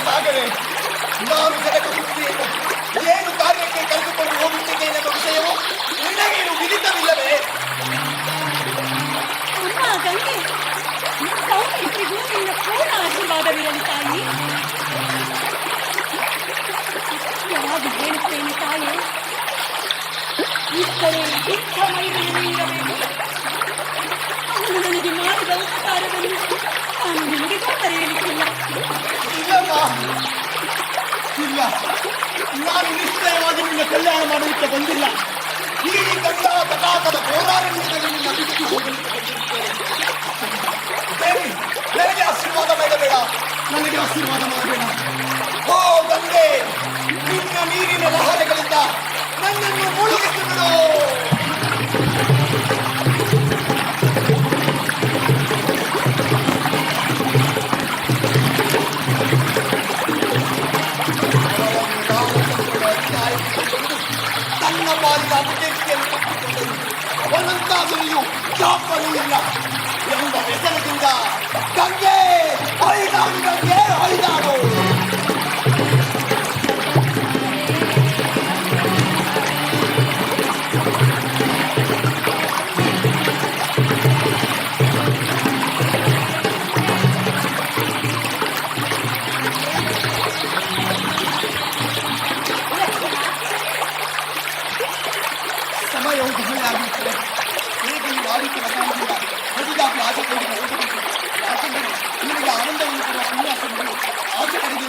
ಸಾಗರೆ ನಾನು ಜನಕ ಪುತ್ರಿಯನ್ನು ಏನು ಕಾರ್ಯಕ್ಕೆ ಕರೆದುಕೊಂಡು ಹೋಗುತ್ತೇನೆ ಎನ್ನುವ ವಿಷಯವು ನಿನಗೇನು ವಿದಿತವಿಲ್ಲವೇ? ಮಾಡುತ್ತೇನೆ ತಾಯೇ. ಇದ್ದರೆ ಇಂಥ ಮೈದಲ್ಲಿ ಇರಬೇಕು. ಅವನು ನನಗೆ ಮಾಡಿದ ಉಪಕಾರವನ್ನು ನಾನು ನಿನಗೆ ಮರೆಯಲಿಕ್ಕಿಲ್ಲ. ಇಲ್ಲಮ್ಮ, ಇಲ್ಲ, ನಾನು ನಿಶ್ಚಯವಾಗಿ ನಿನ್ನ ಕಲ್ಯಾಣ ಮಾಡಲಿಕ್ಕೆ ಬಂದಿಲ್ಲ. ಈ ಗಂಡ ತಟಾಕದ ಹೋರಾಟದಲ್ಲಿ ನಿನ್ನ ಬಿಟ್ಟು ಹೋಗಲಿಕ್ಕೆ ಬಂದಿರುತ್ತೇನೆ. ದೇವಿ, ನನಗೆ ಆಶೀರ್ವಾದ ಮಾಡಬೇಡ, ನನಗೆ ಆಶೀರ್ವಾದ ಮಾಡಬೇಡ. ಓ ಗಂಗೆ, ನಿನ್ನ ನೀರಿನ ಲಹರೆಗಳಿಂದ ನನ್ನನ್ನು ಮುಳುಗಿಸಿ ಬಿಡು. ತನ್ನ ಪಾಲಿನ ಅಪಕೀರ್ತಿಯನ್ನು ಕಟ್ಟಿಕೊಂಡರು. ಅವನಂತಾದರೆಯೂ ಜಾಪನೂ ಇಲ್ಲ ಎಂಬ ವ್ಯಸನದಿಂದ ಗಂಗೆ ಹರಿದಾಡು, ಗಂಗೆ ಹರಿದಾಡು. ಸಮಯವು ಬಹಳ ಆಗಿರುತ್ತದೆ. ಹೇಗೆ ನೀವು ಆಡಿಕೆ ಮನೆಯಿಂದ ಹೊಸದಾಗಿ ಆಚೆ ಕಡೆಗೆ ಹೋಗಬೇಕು. ಯಾಕೆಂದರೆ ನಿಮಗೆ ಆನಂದವನ್ನು ಕೊಡುವ ಪುಣ್ಯಾಸನಗಳು ಆಚೆ ಕಡೆಗೆ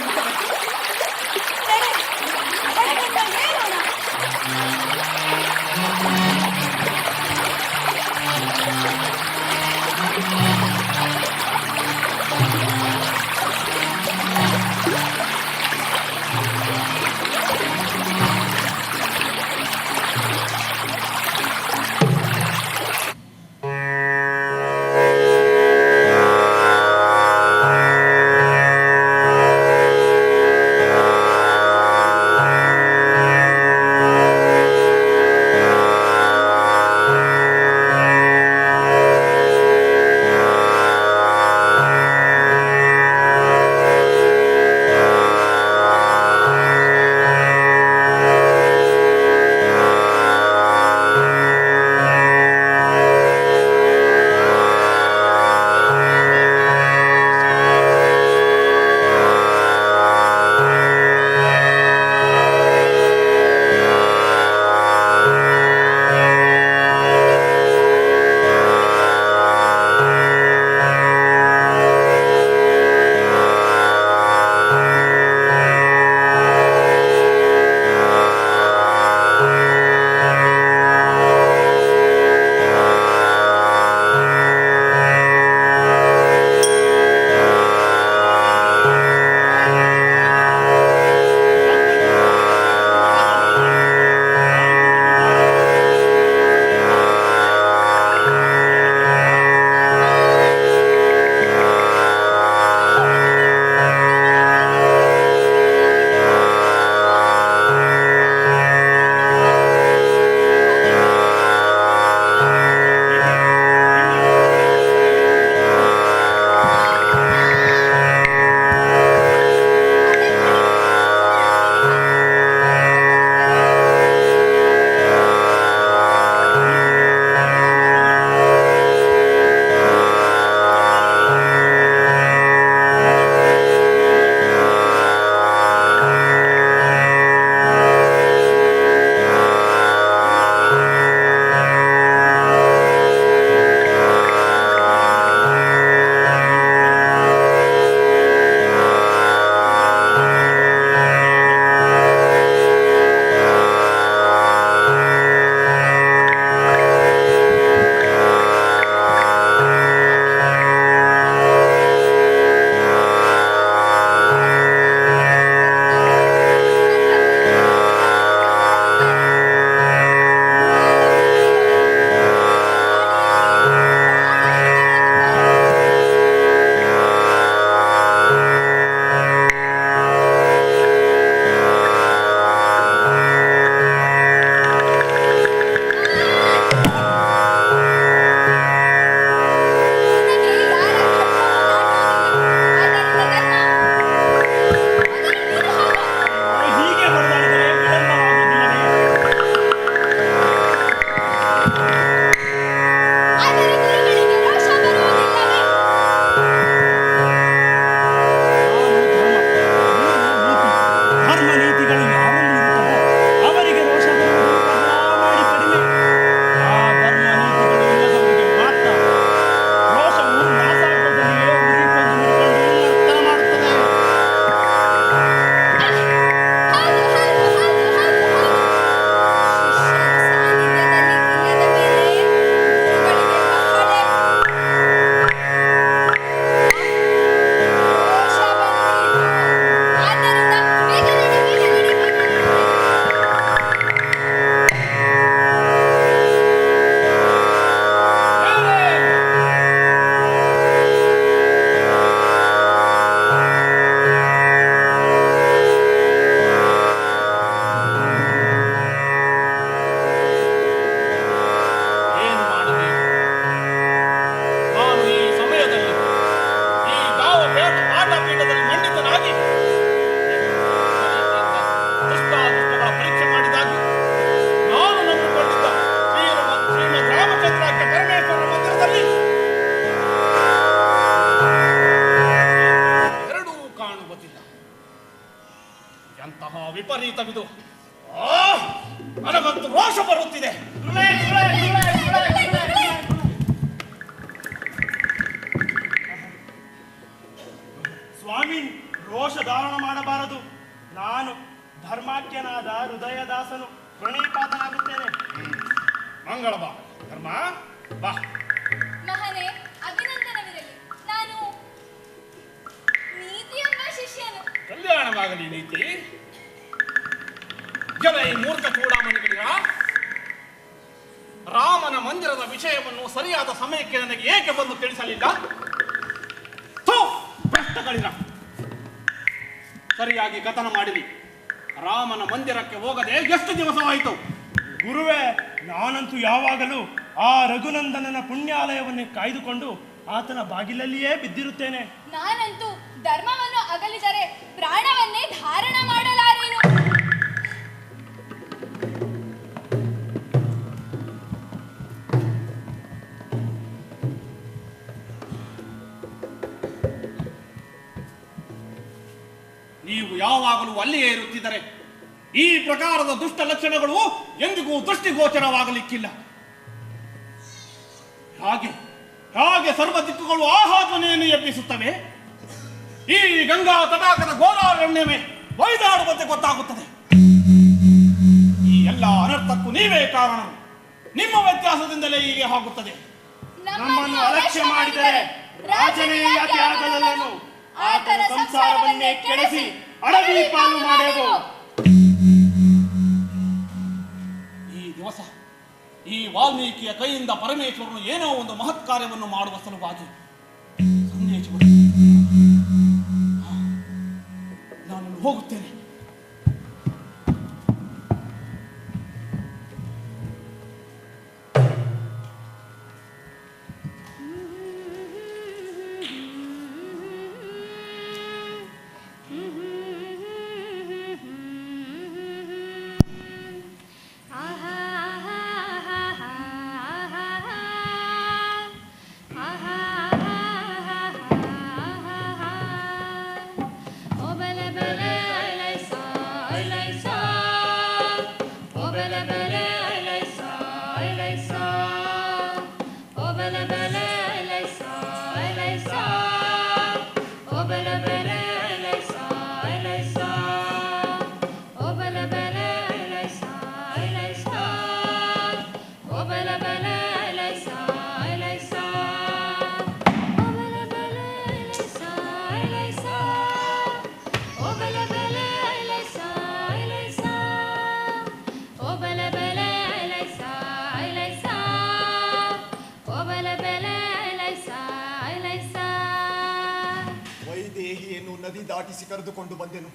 ನನಗಂತೂ ರೋಷ ಬರುತ್ತಿದೆ. ಸ್ವಾಮಿ, ರೋಷ ಧಾರಣ ಮಾಡಬಾರದು. ನಾನು ಧರ್ಮಾಖ್ಯನಾದ ಹೃದಯದಾಸನು ಪ್ರಣೀಪಾತನಾಗುತ್ತೇನೆ. ಮಂಗಳ ಬಾ ಧರ್ಮ, ಬಾ. ಮಹನೇ, ಅಭಿನಂದನವಿರಲಿ. ನಾನು ನೀತಿ ಎಂಬ ಶಿಷ್ಯನು. ಕಲ್ಯಾಣವಾಗಲಿ ನೀತಿ. ಜನ ಈ ಮೂರ್ಖ ಚೂಡಾಮಣಿಗಳಿಗ ರಾಮನ ಮಂದಿರದ ವಿಷಯವನ್ನು ಸರಿಯಾದ ಸಮಯಕ್ಕೆ ನನಗೆ ಏಕೆ ಬಂದು ತಿಳಿಸಲಿಲ್ಲ? ಭ್ರಷ್ಟಗಳಿರ ಸರಿಯಾಗಿ ಕಥನ ಮಾಡಿರಿ. ರಾಮನ ಮಂದಿರಕ್ಕೆ ಹೋಗದೆ ಎಷ್ಟು ದಿವಸವಾಯಿತು? ಗುರುವೇ, ನಾನಂತೂ ಯಾವಾಗಲೂ ಆ ರಘುನಂದನನ ಪುಣ್ಯಾಲಯವನ್ನೇ ಕಾಯ್ದುಕೊಂಡು ಆತನ ಬಾಗಿಲಲ್ಲಿಯೇ ಬಿದ್ದಿರುತ್ತೇನೆ. ನಾನಂತೂ ಧರ್ಮವನ್ನು ಅಗಲಿದರೆ ಪ್ರಾಣವನ್ನೇ ಧಾರಣ ಮಾಡಲಾರೇನು. ನೀವು ಯಾವಾಗಲೂ ಅಲ್ಲಿಯೇ ಇರುತ್ತಿದ್ದರೆ ಈ ಪ್ರಕಾರದ ದುಷ್ಟ ಲಕ್ಷಣಗಳು ಎಂದಿಗೂ ದೃಷ್ಟಿಗೋಚರವಾಗಲಿಕ್ಕಿಲ್ಲ. ಹಾಗೆ ಹಾಗೆ ಸರ್ವ ದಿಕ್ಕುಗಳು ಆಹಾಧ್ವನೆಯನ್ನು ಎಬ್ಬಿಸುತ್ತವೆ. ಈ ಗಂಗಾ ತಟಾಕದ ಗೋದಾರಣ್ಯವೇ ಬೈದಾಡುವಂತೆ ಗೊತ್ತಾಗುತ್ತದೆ. ಈ ಎಲ್ಲ ಅನರ್ಥಕ್ಕೂ ನೀವೇ ಕಾರಣ. ನಿಮ್ಮ ವ್ಯತ್ಯಾಸದಿಂದಲೇ ಹೀಗೆ ಆಗುತ್ತದೆ. ನಮ್ಮನ್ನು ಅಲಕ್ಷ್ಯ ಮಾಡಿದರೆ ರಾಜನೇ ಯಾಕೆ ಆಗಲನು? ಆತನ ಸಂಸಾರವನ್ನೇ ಕೆಡಿಸಿ ಅಡವಿ ಪಾಲು ಮಾಡುವುದು. ಈ ದಿವಸ ಈ ವಾಲ್ಮೀಕಿಯ ಕೈಯಿಂದ ಪರಮೇಶ್ವರನು ಏನೋ ಒಂದು ಮಹತ್ ಕಾರ್ಯವನ್ನು ಮಾಡುವ ಸಲುವಾಗಿ ಸಂದೇಶಗಳು. ನಾನು ಹೋಗುತ್ತೇನೆ. ನದಿ ದಾಟಿಸಿ ಕರೆದುಕೊಂಡು ಬಂದೆನು.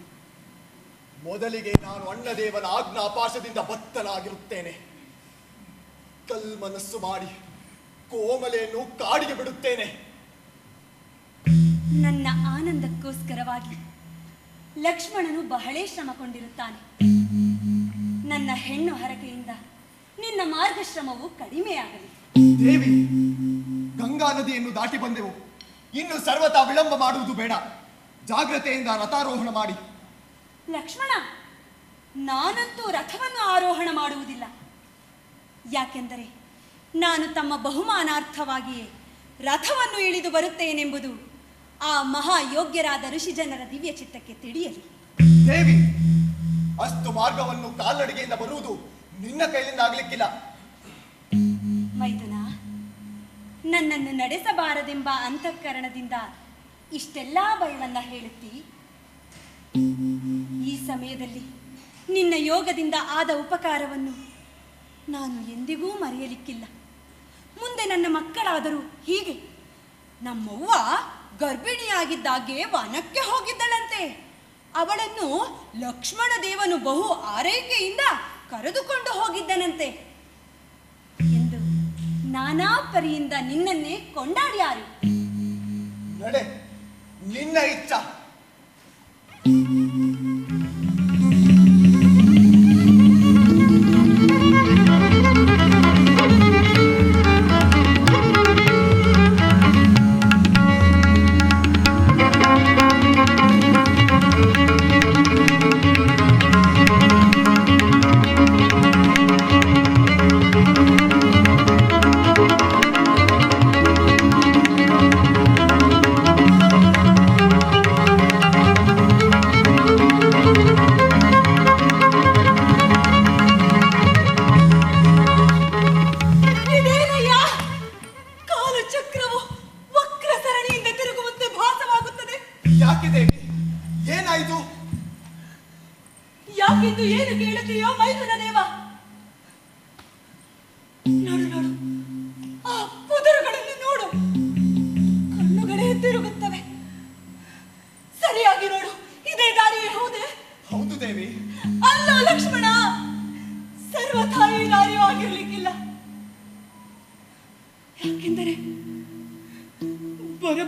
ಮೊದಲಿಗೆ ನಾನು ಅಣ್ಣದೇವನ ಆಜ್ಞಾಪಾಶದಿಂದ ಬತ್ತನಾಗಿರುತ್ತೇನೆ. ಕಲ್ಮನಸ್ಸು ಮಾಡಿ ಕೋಮಲೆಯನ್ನು ಕಾಡಿಗೆ ಬಿಡುತ್ತೇನೆ. ನನ್ನ ಆನಂದಕ್ಕೋಸ್ಕರವಾಗಿ ಲಕ್ಷ್ಮಣನು ಬಹಳೇ ಶ್ರಮಗೊಂಡಿರುತ್ತಾನೆ. ನನ್ನ ಹೆಣ್ಣು ಹರಕೆಯಿಂದ ನಿನ್ನ ಮಾರ್ಗಶ್ರಮವು ಕಡಿಮೆಯಾಗಲಿ. ದೇವಿ, ಗಂಗಾ ನದಿಯನ್ನು ದಾಟಿ ಬಂದೆವು. ಇನ್ನು ಸರ್ವತಾ ವಿಳಂಬ ಮಾಡುವುದು ಬೇಡ. ಜಾಗ್ರತೆಯಿಂದ ರಥಾರೋಹಣ ಮಾಡಿ. ಲಕ್ಷ್ಮಣ, ನಾನಂತೂ ರಥವನ್ನು ಆರೋಹಣ ಮಾಡುವುದಿಲ್ಲ. ಯಾಕೆಂದರೆ ನಾನು ತಮ್ಮ ಬಹುಮಾನಾರ್ಥವಾಗಿಯೇ ರಥವನ್ನು ಇಳಿದು ಬರುತ್ತೇನೆಂಬುದು ಆ ಮಹಾಯೋಗ್ಯರಾದ ಋಷಿಜನರ ದಿವ್ಯ ಚಿತ್ತಕ್ಕೆ ತಿಳಿಯಲಿ. ದೇವಿ, ಅಷ್ಟು ಮಾರ್ಗವನ್ನು ಕಾಲ್ನಡಿಗೆಯಿಂದ ಬರುವುದು ನಿನ್ನ ಕೈಲಿಂದ ಆಗಲಿಕ್ಕಿಲ್ಲ. ಮೈದುನ, ನನ್ನನ್ನು ನಡೆಸಬಾರದೆಂಬ ಅಂತಃಕರಣದಿಂದ ಇಷ್ಟೆಲ್ಲಾ ಭಯವನ್ನ ಹೇಳುತ್ತಿ. ಈ ಸಮಯದಲ್ಲಿ ನಿನ್ನ ಯೋಗದಿಂದ ಆದ ಉಪಕಾರವನ್ನು ನಾನು ಎಂದಿಗೂ ಮರೆಯಲಿಕ್ಕಿಲ್ಲ. ಮುಂದೆ ನನ್ನ ಮಕ್ಕಳಾದರೂ ಹೀಗೆ. ನಮ್ಮವ್ವ ಗರ್ಭಿಣಿಯಾಗಿದ್ದಾಗೆ ವನಕ್ಕೆ ಹೋಗಿದ್ದಳಂತೆ. ಅವಳನ್ನು ಲಕ್ಷ್ಮಣ ದೇವನು ಬಹು ಆರೈಕೆಯಿಂದ ಕರೆದುಕೊಂಡು ಹೋಗಿದ್ದನಂತೆ ಎಂದು ನಾನಾ ಪರಿಯಿಂದ ನಿನ್ನನ್ನೇ ಕೊಂಡಾಡ್ಯಾರು. ನಡೆ, ನಿನ್ನ ಇಚ್ಛಾ. ಮೈದುನ ದೇವ. ನೋಡು ನೋಡು, ಆ ಪುದರುಗಳನ್ನು ನೋಡು, ಕಣ್ಣುಗಳೇ ತಿರುಗುತ್ತವೆ. ಸರಿಯಾಗಿ ನೋಡು, ಇದೇ ದಾರಿಯೇ ಹೌದೇ? ಹೌದು ದೇವಿ. ಅಲ್ಲ ಲಕ್ಷ್ಮಣ, ಸರ್ವಥಾ ಈ ದಾರಿಯೂ ಆಗಿರ್ಲಿಕ್ಕಿಲ್ಲ. ಯಾಕೆಂದರೆ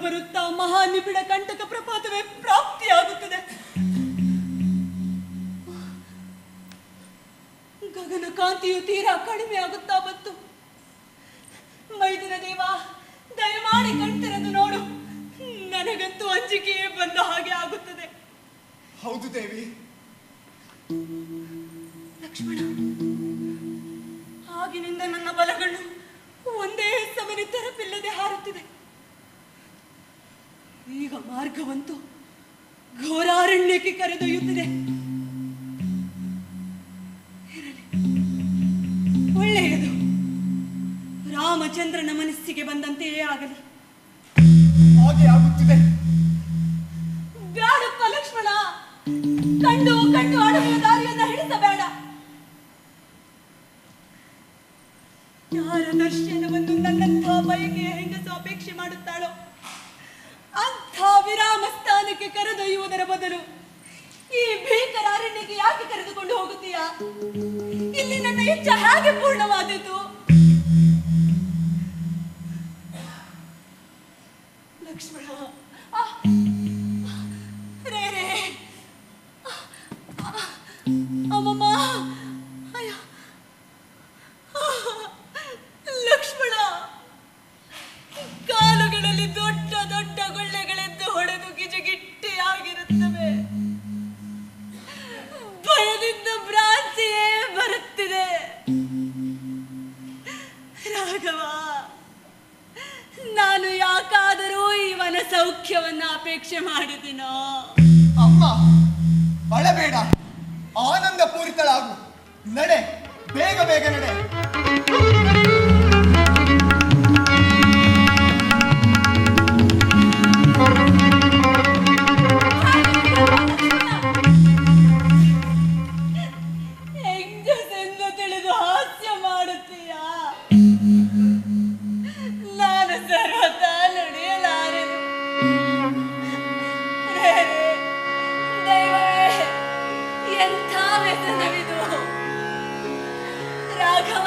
ಬರುತ್ತಾ ಮಹಾನಿಬಿಡ ಕಂಟಕ ಪ್ರಪಾತವೇ ಪ್ರಾಪ್ತಿಯಾಗುತ್ತದೆ. ಗಗನ ಕಾಂತಿಯು ತೀರಾ ಕಡಿಮೆ ಆಗುತ್ತಾ ಬಂತು. ಮೈದುನ ದೇವ, ದಯಮಾಡಿ ಕಣ್ತೆರೆದು ನೋಡು, ನನಗಂತೂ ಅಂಜಿಕೆಯೇ ಬಂದ ಹಾಗೆ ಆಗುತ್ತದೆ. ಹೌದು ದೇವಿ. ಲಕ್ಷ್ಮಣ, ಆಗಿನಿಂದ ನನ್ನ ಬಲಗಳು ಒಂದೇ ಸಮನೆ ತೆರಪಿಲ್ಲದೆ ಹಾರುತ್ತಿದೆ. ಈಗ ಮಾರ್ಗವಂತೂ ಘೋರಾರಣ್ಯಕ್ಕೆ ಕರೆದೊಯ್ಯುತ್ತಿದೆ. ಇರಲಿ, ಒಳ್ಳೆಯದು. ರಾಮಚಂದ್ರನ ಮನಸ್ಸಿಗೆ ಬಂದಂತೆಯೇ ಆಗಲಿ. ಹಾಗೆ ಆಗುತ್ತಿದೆ. ಬ್ಯಾಡಪ್ಪ ಲಕ್ಷ್ಮಣ, ಕಂಡು ಕಂಡು ಅಡವಿಯ ದಾರಿಯನ್ನ ಹಿಡಿಸಬೇಡ. ಯಾರ ದರ್ಶನವನ್ನು ನನ್ನಂಥ ಬಯಕೆಯ ಹೆಂಗಸು ಅಪೇಕ್ಷೆ ಮಾಡುತ್ತಾಳೋ ಅಂಥ ವಿರಾಮ ಸ್ಥಾನಕ್ಕೆ ಕರೆದೊಯ್ಯುವುದರ ಬದಲು ಈ ಭೀಕರ ಅರಣ್ಯಕ್ಕೆ ಯಾಕೆ ಕರೆದುಕೊಂಡು ಹೋಗುತ್ತೀಯಾ? ಇಲ್ಲಿ ನನ್ನ ಇಚ್ಛೆ ಹೇಗೆ ಪೂರ್ಣವಾದೀತು? ಲಕ್ಷ್ಮಣ, ರೇ ರೇ, ಅಮ್ಮಮ್ಮ, ಅಯ್ಯ, ಲಕ್ಷ್ಮಣ, ಕಾಲುಗಳಲ್ಲಿ ದೊಡ್ಡ ದೊಡ್ಡ ಗುಳ್ಳೆಗಳೆದ್ದು ಹೊಡೆದು ಗಿಜಗಿಟ್ಟಿಯಾಗಿರುತ್ತವೆ. ಭಯದಿಂದ ಭ್ರಾಂತಿಯೇ ಬರುತ್ತಿದೆ. ರಾಘವ, ನಾನು ಯಾಕಾದರೂ ಇವನ ಸೌಖ್ಯವನ್ನ ಅಪೇಕ್ಷೆ ಮಾಡಿದಿನೋ? ಅಮ್ಮ, ಅಳಬೇಡ, ಆನಂದ ಪೂರಿತಳಾಗು. ನಡೆ, ಬೇಗ ಬೇಗ ನಡೆ. ಹೆಂಗಸೆಂದು ತಿಳಿದು ಹಾಸ್ಯ ಮಾಡುತ್ತೀಯಾ? ನಾನು ಸರ್ವತಾ ನಡೆಯಲಾರೆನು. ದೈವವೇ, ಎಂಥ ವ್ಯಸನವಿದು. ರಾಘವ,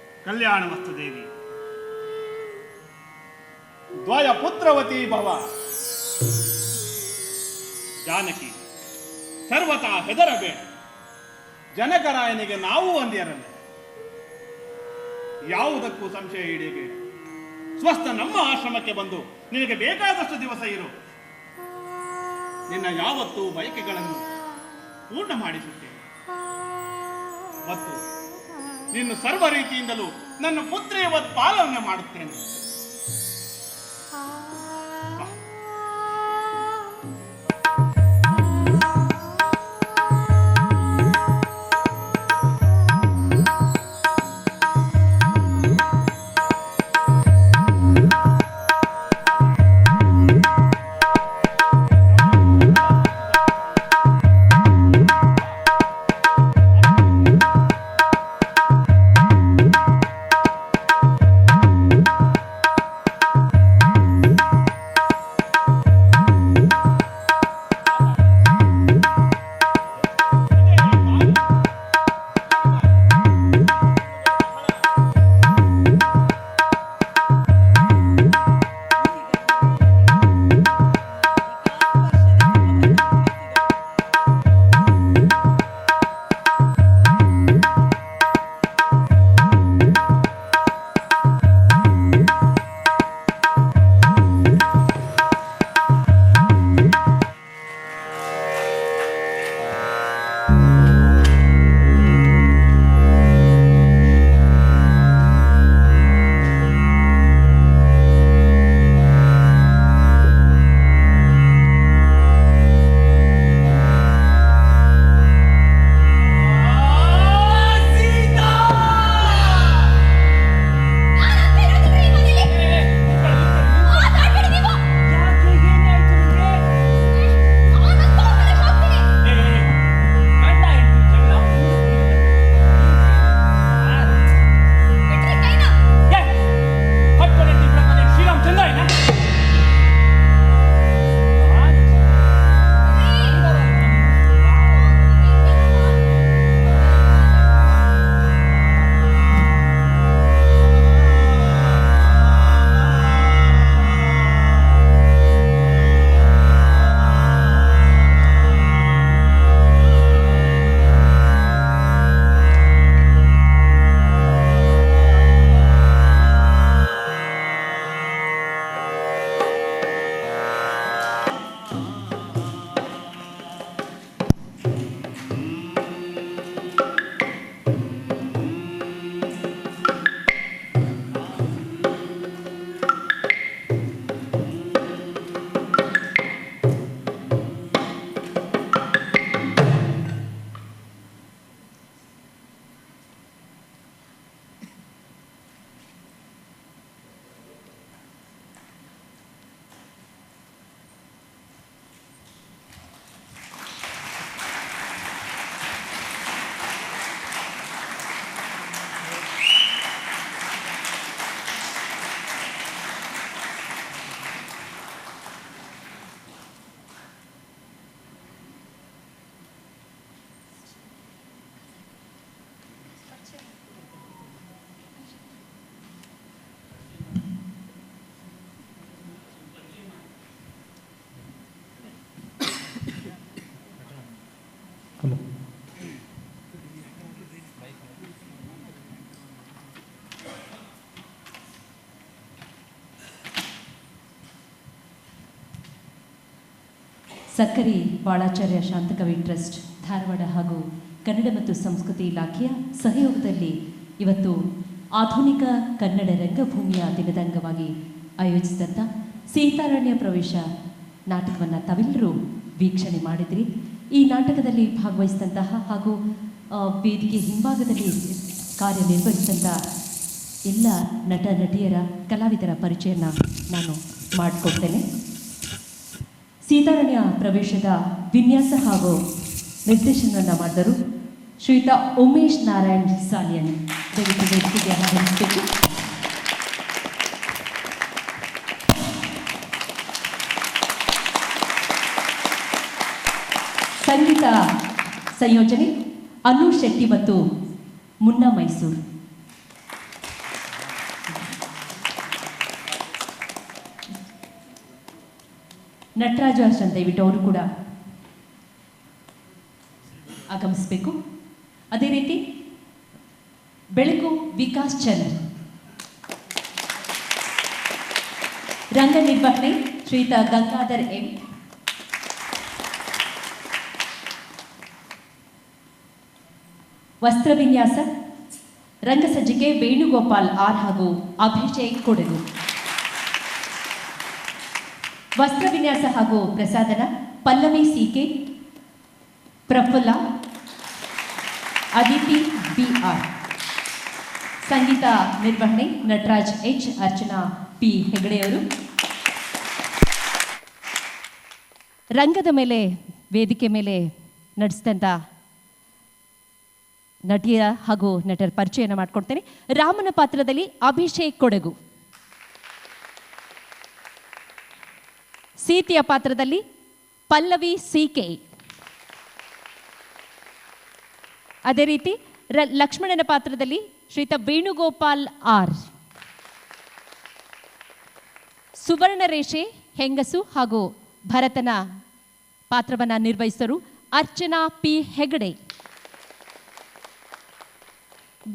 ಕಲ್ಯಾಣಮಸ್ತು ದೇವಿ. ದ್ವಯ ಪುತ್ರವತಿ ಭವ. ಜಾನಕಿ, ಸರ್ವತಾ ಹೆದರಬೇಡ. ಜನಕರಾಯನಿಗೆ ನಾವು ಒಂದಿರಲ್ಲ. ಯಾವುದಕ್ಕೂ ಸಂಶಯ ಹಿಡಿಯಬೇಡ. ಸ್ವಸ್ಥ ನಮ್ಮ ಆಶ್ರಮಕ್ಕೆ ಬಂದು ನಿನಗೆ ಬೇಕಾದಷ್ಟು ದಿವಸ ಇರು. ನಿನ್ನ ಯಾವತ್ತೂ ಬಯಕೆಗಳನ್ನು ಪೂರ್ಣ ಮಾಡಿಸುತ್ತೇನೆ ಮತ್ತು ನಿನ್ನ ಸರ್ವ ರೀತಿಯಿಂದಲೂ ನನ್ನ ಪುತ್ರಿಯವತ್ ಪಾಲನೆ ಮಾಡುತ್ತೇನೆ. ಸಕ್ಕರೆ ಬಾಳಾಚಾರ್ಯ ಶಾಂತಕವಿ ಟ್ರಸ್ಟ್ ಧಾರವಾಡ ಹಾಗೂ ಕನ್ನಡ ಮತ್ತು ಸಂಸ್ಕೃತಿ ಇಲಾಖೆಯ ಸಹಯೋಗದಲ್ಲಿ ಇವತ್ತು ಆಧುನಿಕ ಕನ್ನಡ ರಂಗಭೂಮಿಯ ದಿನದ ಅಂಗವಾಗಿ ಆಯೋಜಿಸಿದಂಥ ಸೀತಾರಣ್ಯ ಪ್ರವೇಶ ನಾಟಕವನ್ನು ತಾವೆಲ್ಲರೂ ವೀಕ್ಷಣೆ ಮಾಡಿದ್ರಿ. ಈ ನಾಟಕದಲ್ಲಿ ಭಾಗವಹಿಸಿದಂತಹ ಹಾಗೂ ವೇದಿಕೆ ಹಿಂಭಾಗದಲ್ಲಿ ಕಾರ್ಯನಿರ್ವಹಿಸಿದಂಥ ಎಲ್ಲ ನಟ ನಟಿಯರ ಕಲಾವಿದರ ಪರಿಚಯನ ನಾನು ಮಾಡಿಕೊಡ್ತೇನೆ. ಸೀತಾರಣ್ಯ ಪ್ರವೇಶದ ವಿನ್ಯಾಸ ಹಾಗೂ ನಿರ್ದೇಶನವನ್ನು ಮಾಡಿದರು ಶ್ರೀಯುತ ಉಮೇಶ್ ನಾರಾಯಣ್ ಸಾಲಿಯನ್. ದಯವಿಟ್ಟು ವೇದಿಕೆಗೆ ಆಗಮಿಸಬೇಕು. ಸಂಗೀತ ಸಂಯೋಜನೆ ಅನು ಶೆಟ್ಟಿ ಮತ್ತು ಮುನ್ನಾ ಮೈಸೂರು. ನಟರಾಜು ಅರ್ಚನ್ ದಯವಿಟ್ಟು ಅವರು ಕೂಡ ಆಗಮಿಸಬೇಕು. ಅದೇ ರೀತಿ ಬೆಳಕು ವಿಕಾಸ್ ಚಂದ್ರ, ರಂಗ ನಿರ್ವಹಣೆ ಶ್ರೀಯುತ ಗಂಗಾಧರ್ ಎಂ, ವಸ್ತ್ರ ವಿನ್ಯಾಸ ರಂಗಸಜ್ಜಿಕೆ ವೇಣುಗೋಪಾಲ್ ಆರ್ ಹಾಗೂ ಅಭಿಷೇಕ್ ಕೊಡಗು, ವಸ್ತ್ರ ವಿನ್ಯಾಸ ಹಾಗೂ ಪ್ರಸಾದನ ಪಲ್ಲವಿ ಸಿಕೆ, ಪ್ರಫುಲ್ಲ, ಅದಿತಿ ಬಿಆರ್, ಸಂಗೀತ ನಿರ್ವಹಣೆ ನಟರಾಜ್ ಎಚ್, ಅರ್ಚನಾ ಪಿ ಹೆಗಡೆಯವರು. ರಂಗದ ಮೇಲೆ ವೇದಿಕೆ ಮೇಲೆ ನಡೆಸಿದಂಥ ನಟಿಯ ಹಾಗೂ ನಟರ ಪರಿಚಯನ ಮಾಡಿಕೊಡ್ತೇನೆ. ರಾಮನ ಪಾತ್ರದಲ್ಲಿ ಅಭಿಷೇಕ್ ಕೊಡಗು, ಸೀತೆಯ ಪಾತ್ರದಲ್ಲಿ ಪಲ್ಲವಿ ಸಿಕೆ, ಅದೇ ರೀತಿ ಲಕ್ಷ್ಮಣನ ಪಾತ್ರದಲ್ಲಿ ಶ್ರೀಯುತ ವೇಣುಗೋಪಾಲ್ ಆರ್, ಸುವರ್ಣರೇಷೆ ಹೆಂಗಸು ಹಾಗೂ ಭರತನ ಪಾತ್ರವನ್ನು ನಿರ್ವಹಿಸಿದರು ಅರ್ಚನಾ ಪಿ ಹೆಗಡೆ,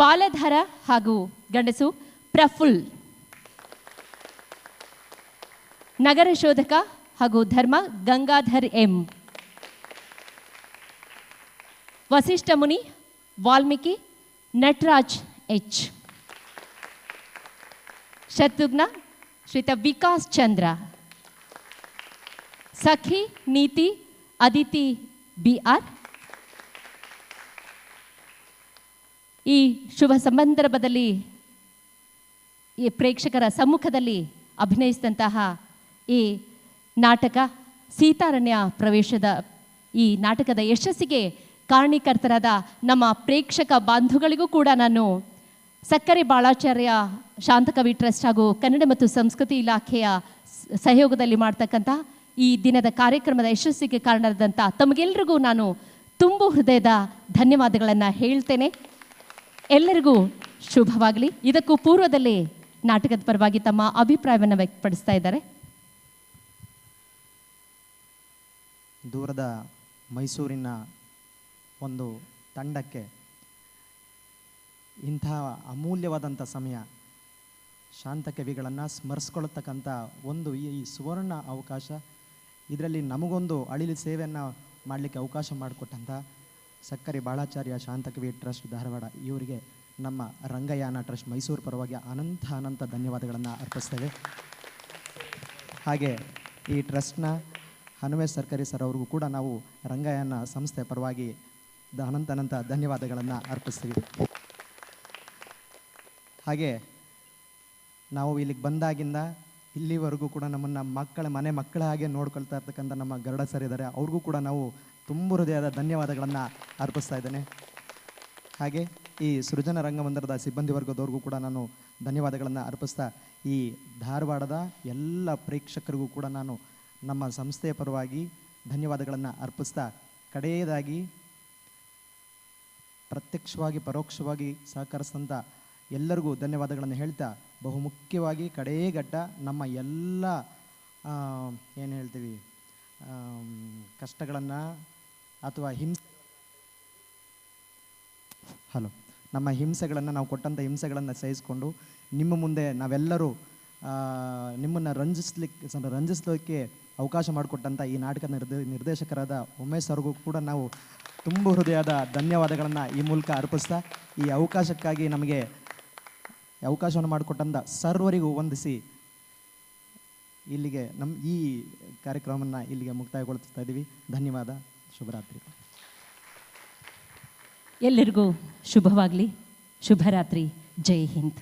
ಬಾಲಧರ ಹಾಗೂ ಗಂಡಸು ಪ್ರಫುಲ್, ನಗರ ಶೋಧಕ ಹಾಗೂ ಧರ್ಮ ಗಂಗಾಧರ್ ಎಂ, ವಸಿಷ್ಠ ಮುನಿ ವಾಲ್ಮೀಕಿ ನಟರಾಜ್ ಎಚ್, ಶತ್ರುಘ್ನ ಶ್ರೀಯುತ ವಿಕಾಸ್ ಚಂದ್ರ, ಸಖಿ ನೀತಿ ಅದಿತಿ ಬಿಆರ್. ಈ ಶುಭ ಸಂದರ್ಭದಲ್ಲಿ ಈ ಪ್ರೇಕ್ಷಕರ ಸಮ್ಮುಖದಲ್ಲಿ ಅಭಿನಯಿಸಿದಂತಹ ಈ ನಾಟಕ ಸೀತಾರಣ್ಯ ಪ್ರವೇಶದ ಈ ನಾಟಕದ ಯಶಸ್ಸಿಗೆ ಕಾರಣೀಕರ್ತರಾದ ನಮ್ಮ ಪ್ರೇಕ್ಷಕ ಬಾಂಧುಗಳಿಗೂ ಕೂಡ ನಾನು ಸಕ್ಕರೆ ಬಾಳಾಚಾರ್ಯ ಶಾಂತಕವಿ ಟ್ರಸ್ಟ್ ಹಾಗೂ ಕನ್ನಡ ಮತ್ತು ಸಂಸ್ಕೃತಿ ಇಲಾಖೆಯ ಸಹಯೋಗದಲ್ಲಿ ಮಾಡ್ತಕ್ಕಂಥ ಈ ದಿನದ ಕಾರ್ಯಕ್ರಮದ ಯಶಸ್ಸಿಗೆ ಕಾರಣರಾದಂಥ ತಮಗೆಲ್ಲರಿಗೂ ನಾನು ತುಂಬು ಹೃದಯದ ಧನ್ಯವಾದಗಳನ್ನು ಹೇಳ್ತೇನೆ. ಎಲ್ಲರಿಗೂ ಶುಭವಾಗಲಿ. ಇದಕ್ಕೂ ಪೂರ್ವದಲ್ಲಿ ನಾಟಕದ ಪರವಾಗಿ ತಮ್ಮ ಅಭಿಪ್ರಾಯವನ್ನು ವ್ಯಕ್ತಪಡಿಸ್ತಾ ಇದ್ದಾರೆ. ದೂರದ ಮೈಸೂರಿನ ಒಂದು ತಂಡಕ್ಕೆ ಇಂಥ ಅಮೂಲ್ಯವಾದಂಥ ಸಮಯ, ಶಾಂತಕವಿಗಳನ್ನು ಸ್ಮರಿಸ್ಕೊಳ್ತಕ್ಕಂಥ ಒಂದು ಈ ಸುವರ್ಣ ಅವಕಾಶ, ಇದರಲ್ಲಿ ನಮಗೊಂದು ಅಳಿಲು ಸೇವೆಯನ್ನು ಮಾಡಲಿಕ್ಕೆ ಅವಕಾಶ ಮಾಡಿಕೊಟ್ಟಂಥ ಸಕ್ಕರೆ ಬಾಳಾಚಾರ್ಯ ಶಾಂತಕವಿ ಟ್ರಸ್ಟ್ ಧಾರವಾಡ ಇವರಿಗೆ ನಮ್ಮ ರಂಗಯಾನ ಟ್ರಸ್ಟ್ ಮೈಸೂರು ಪರವಾಗಿ ಅನಂತ ಧನ್ಯವಾದಗಳನ್ನು ಅರ್ಪಿಸ್ತೇವೆ. ಹಾಗೆ ಈ ಟ್ರಸ್ಟ್ನ ಹನುಮೇಶ್ ಸರ್ಕಾರಿ ಸರ್ ಅವ್ರಿಗೂ ಕೂಡ ನಾವು ರಂಗಯಾನ ಸಂಸ್ಥೆ ಪರವಾಗಿ ಅನಂತ ಧನ್ಯವಾದಗಳನ್ನು ಅರ್ಪಿಸ್ತೀವಿ. ಹಾಗೆ ನಾವು ಇಲ್ಲಿಗೆ ಬಂದಾಗಿಂದ ಇಲ್ಲಿವರೆಗೂ ಕೂಡ ನಮ್ಮನ್ನು ಮಕ್ಕಳ ಹಾಗೆ ನೋಡ್ಕೊಳ್ತಾ ಇರ್ತಕ್ಕಂಥ ನಮ್ಮ ಗರುಡ ಸರ್ ಇದ್ದಾರೆ, ಅವ್ರಿಗೂ ಕೂಡ ನಾವು ತುಂಬ ಹೃದಯದ ಧನ್ಯವಾದಗಳನ್ನು ಅರ್ಪಿಸ್ತಾ ಇದ್ದೇನೆ. ಹಾಗೆ ಈ ಸೃಜನ ರಂಗಮಂದಿರದ ಸಿಬ್ಬಂದಿ ವರ್ಗದವ್ರಿಗೂ ಕೂಡ ನಾನು ಧನ್ಯವಾದಗಳನ್ನು ಅರ್ಪಿಸ್ತಾ, ಈ ಧಾರವಾಡದ ಎಲ್ಲ ಪ್ರೇಕ್ಷಕರಿಗೂ ಕೂಡ ನಾನು ನಮ್ಮ ಸಂಸ್ಥೆಯ ಪರವಾಗಿ ಧನ್ಯವಾದಗಳನ್ನು ಅರ್ಪಿಸ್ತಾ, ಕಡೆಯದಾಗಿ ಪ್ರತ್ಯಕ್ಷವಾಗಿ ಪರೋಕ್ಷವಾಗಿ ಸಹಕರಿಸಿದಂಥ ಎಲ್ಲರಿಗೂ ಧನ್ಯವಾದಗಳನ್ನು ಹೇಳ್ತಾ, ಬಹುಮುಖ್ಯವಾಗಿ ಕಡೆಗಟ್ಟ ನಮ್ಮ ಎಲ್ಲ ಏನು ಹೇಳ್ತೀವಿ ಕಷ್ಟಗಳನ್ನು ಅಥವಾ ನಮ್ಮ ಹಿಂಸೆಗಳನ್ನು ನಾವು ಕೊಟ್ಟಂಥ ಹಿಂಸೆಗಳನ್ನು ಸಹಿಸಿಕೊಂಡು ನಿಮ್ಮ ಮುಂದೆ ನಾವೆಲ್ಲರೂ ನಿಮ್ಮನ್ನು ರಂಜಿಸಲಿಕ್ಕೆ ಅವಕಾಶ ಮಾಡಿಕೊಟ್ಟಂಥ ಈ ನಾಟಕದ ನಿರ್ದೇಶಕರಾದ ಉಮೇಶ್ ಅವ್ರಿಗೂ ಕೂಡ ನಾವು ತುಂಬ ಹೃದಯದ ಧನ್ಯವಾದಗಳನ್ನು ಈ ಮೂಲಕ ಅರ್ಪಿಸ್ತಾ, ಈ ಅವಕಾಶಕ್ಕಾಗಿ ನಮಗೆ ಅವಕಾಶವನ್ನು ಮಾಡಿಕೊಟ್ಟಂಥ ಸರ್ವರಿಗೂ ವಂದಿಸಿ ಇಲ್ಲಿಗೆ ಈ ಕಾರ್ಯಕ್ರಮವನ್ನು ಇಲ್ಲಿಗೆ ಮುಕ್ತಾಯಗೊಳಿಸ್ತಾ ಇದ್ದೀವಿ. ಧನ್ಯವಾದ. ಶುಭರಾತ್ರಿ. ಎಲ್ಲರಿಗೂ ಶುಭವಾಗಲಿ. ಶುಭರಾತ್ರಿ. ಜೈ ಹಿಂದ್.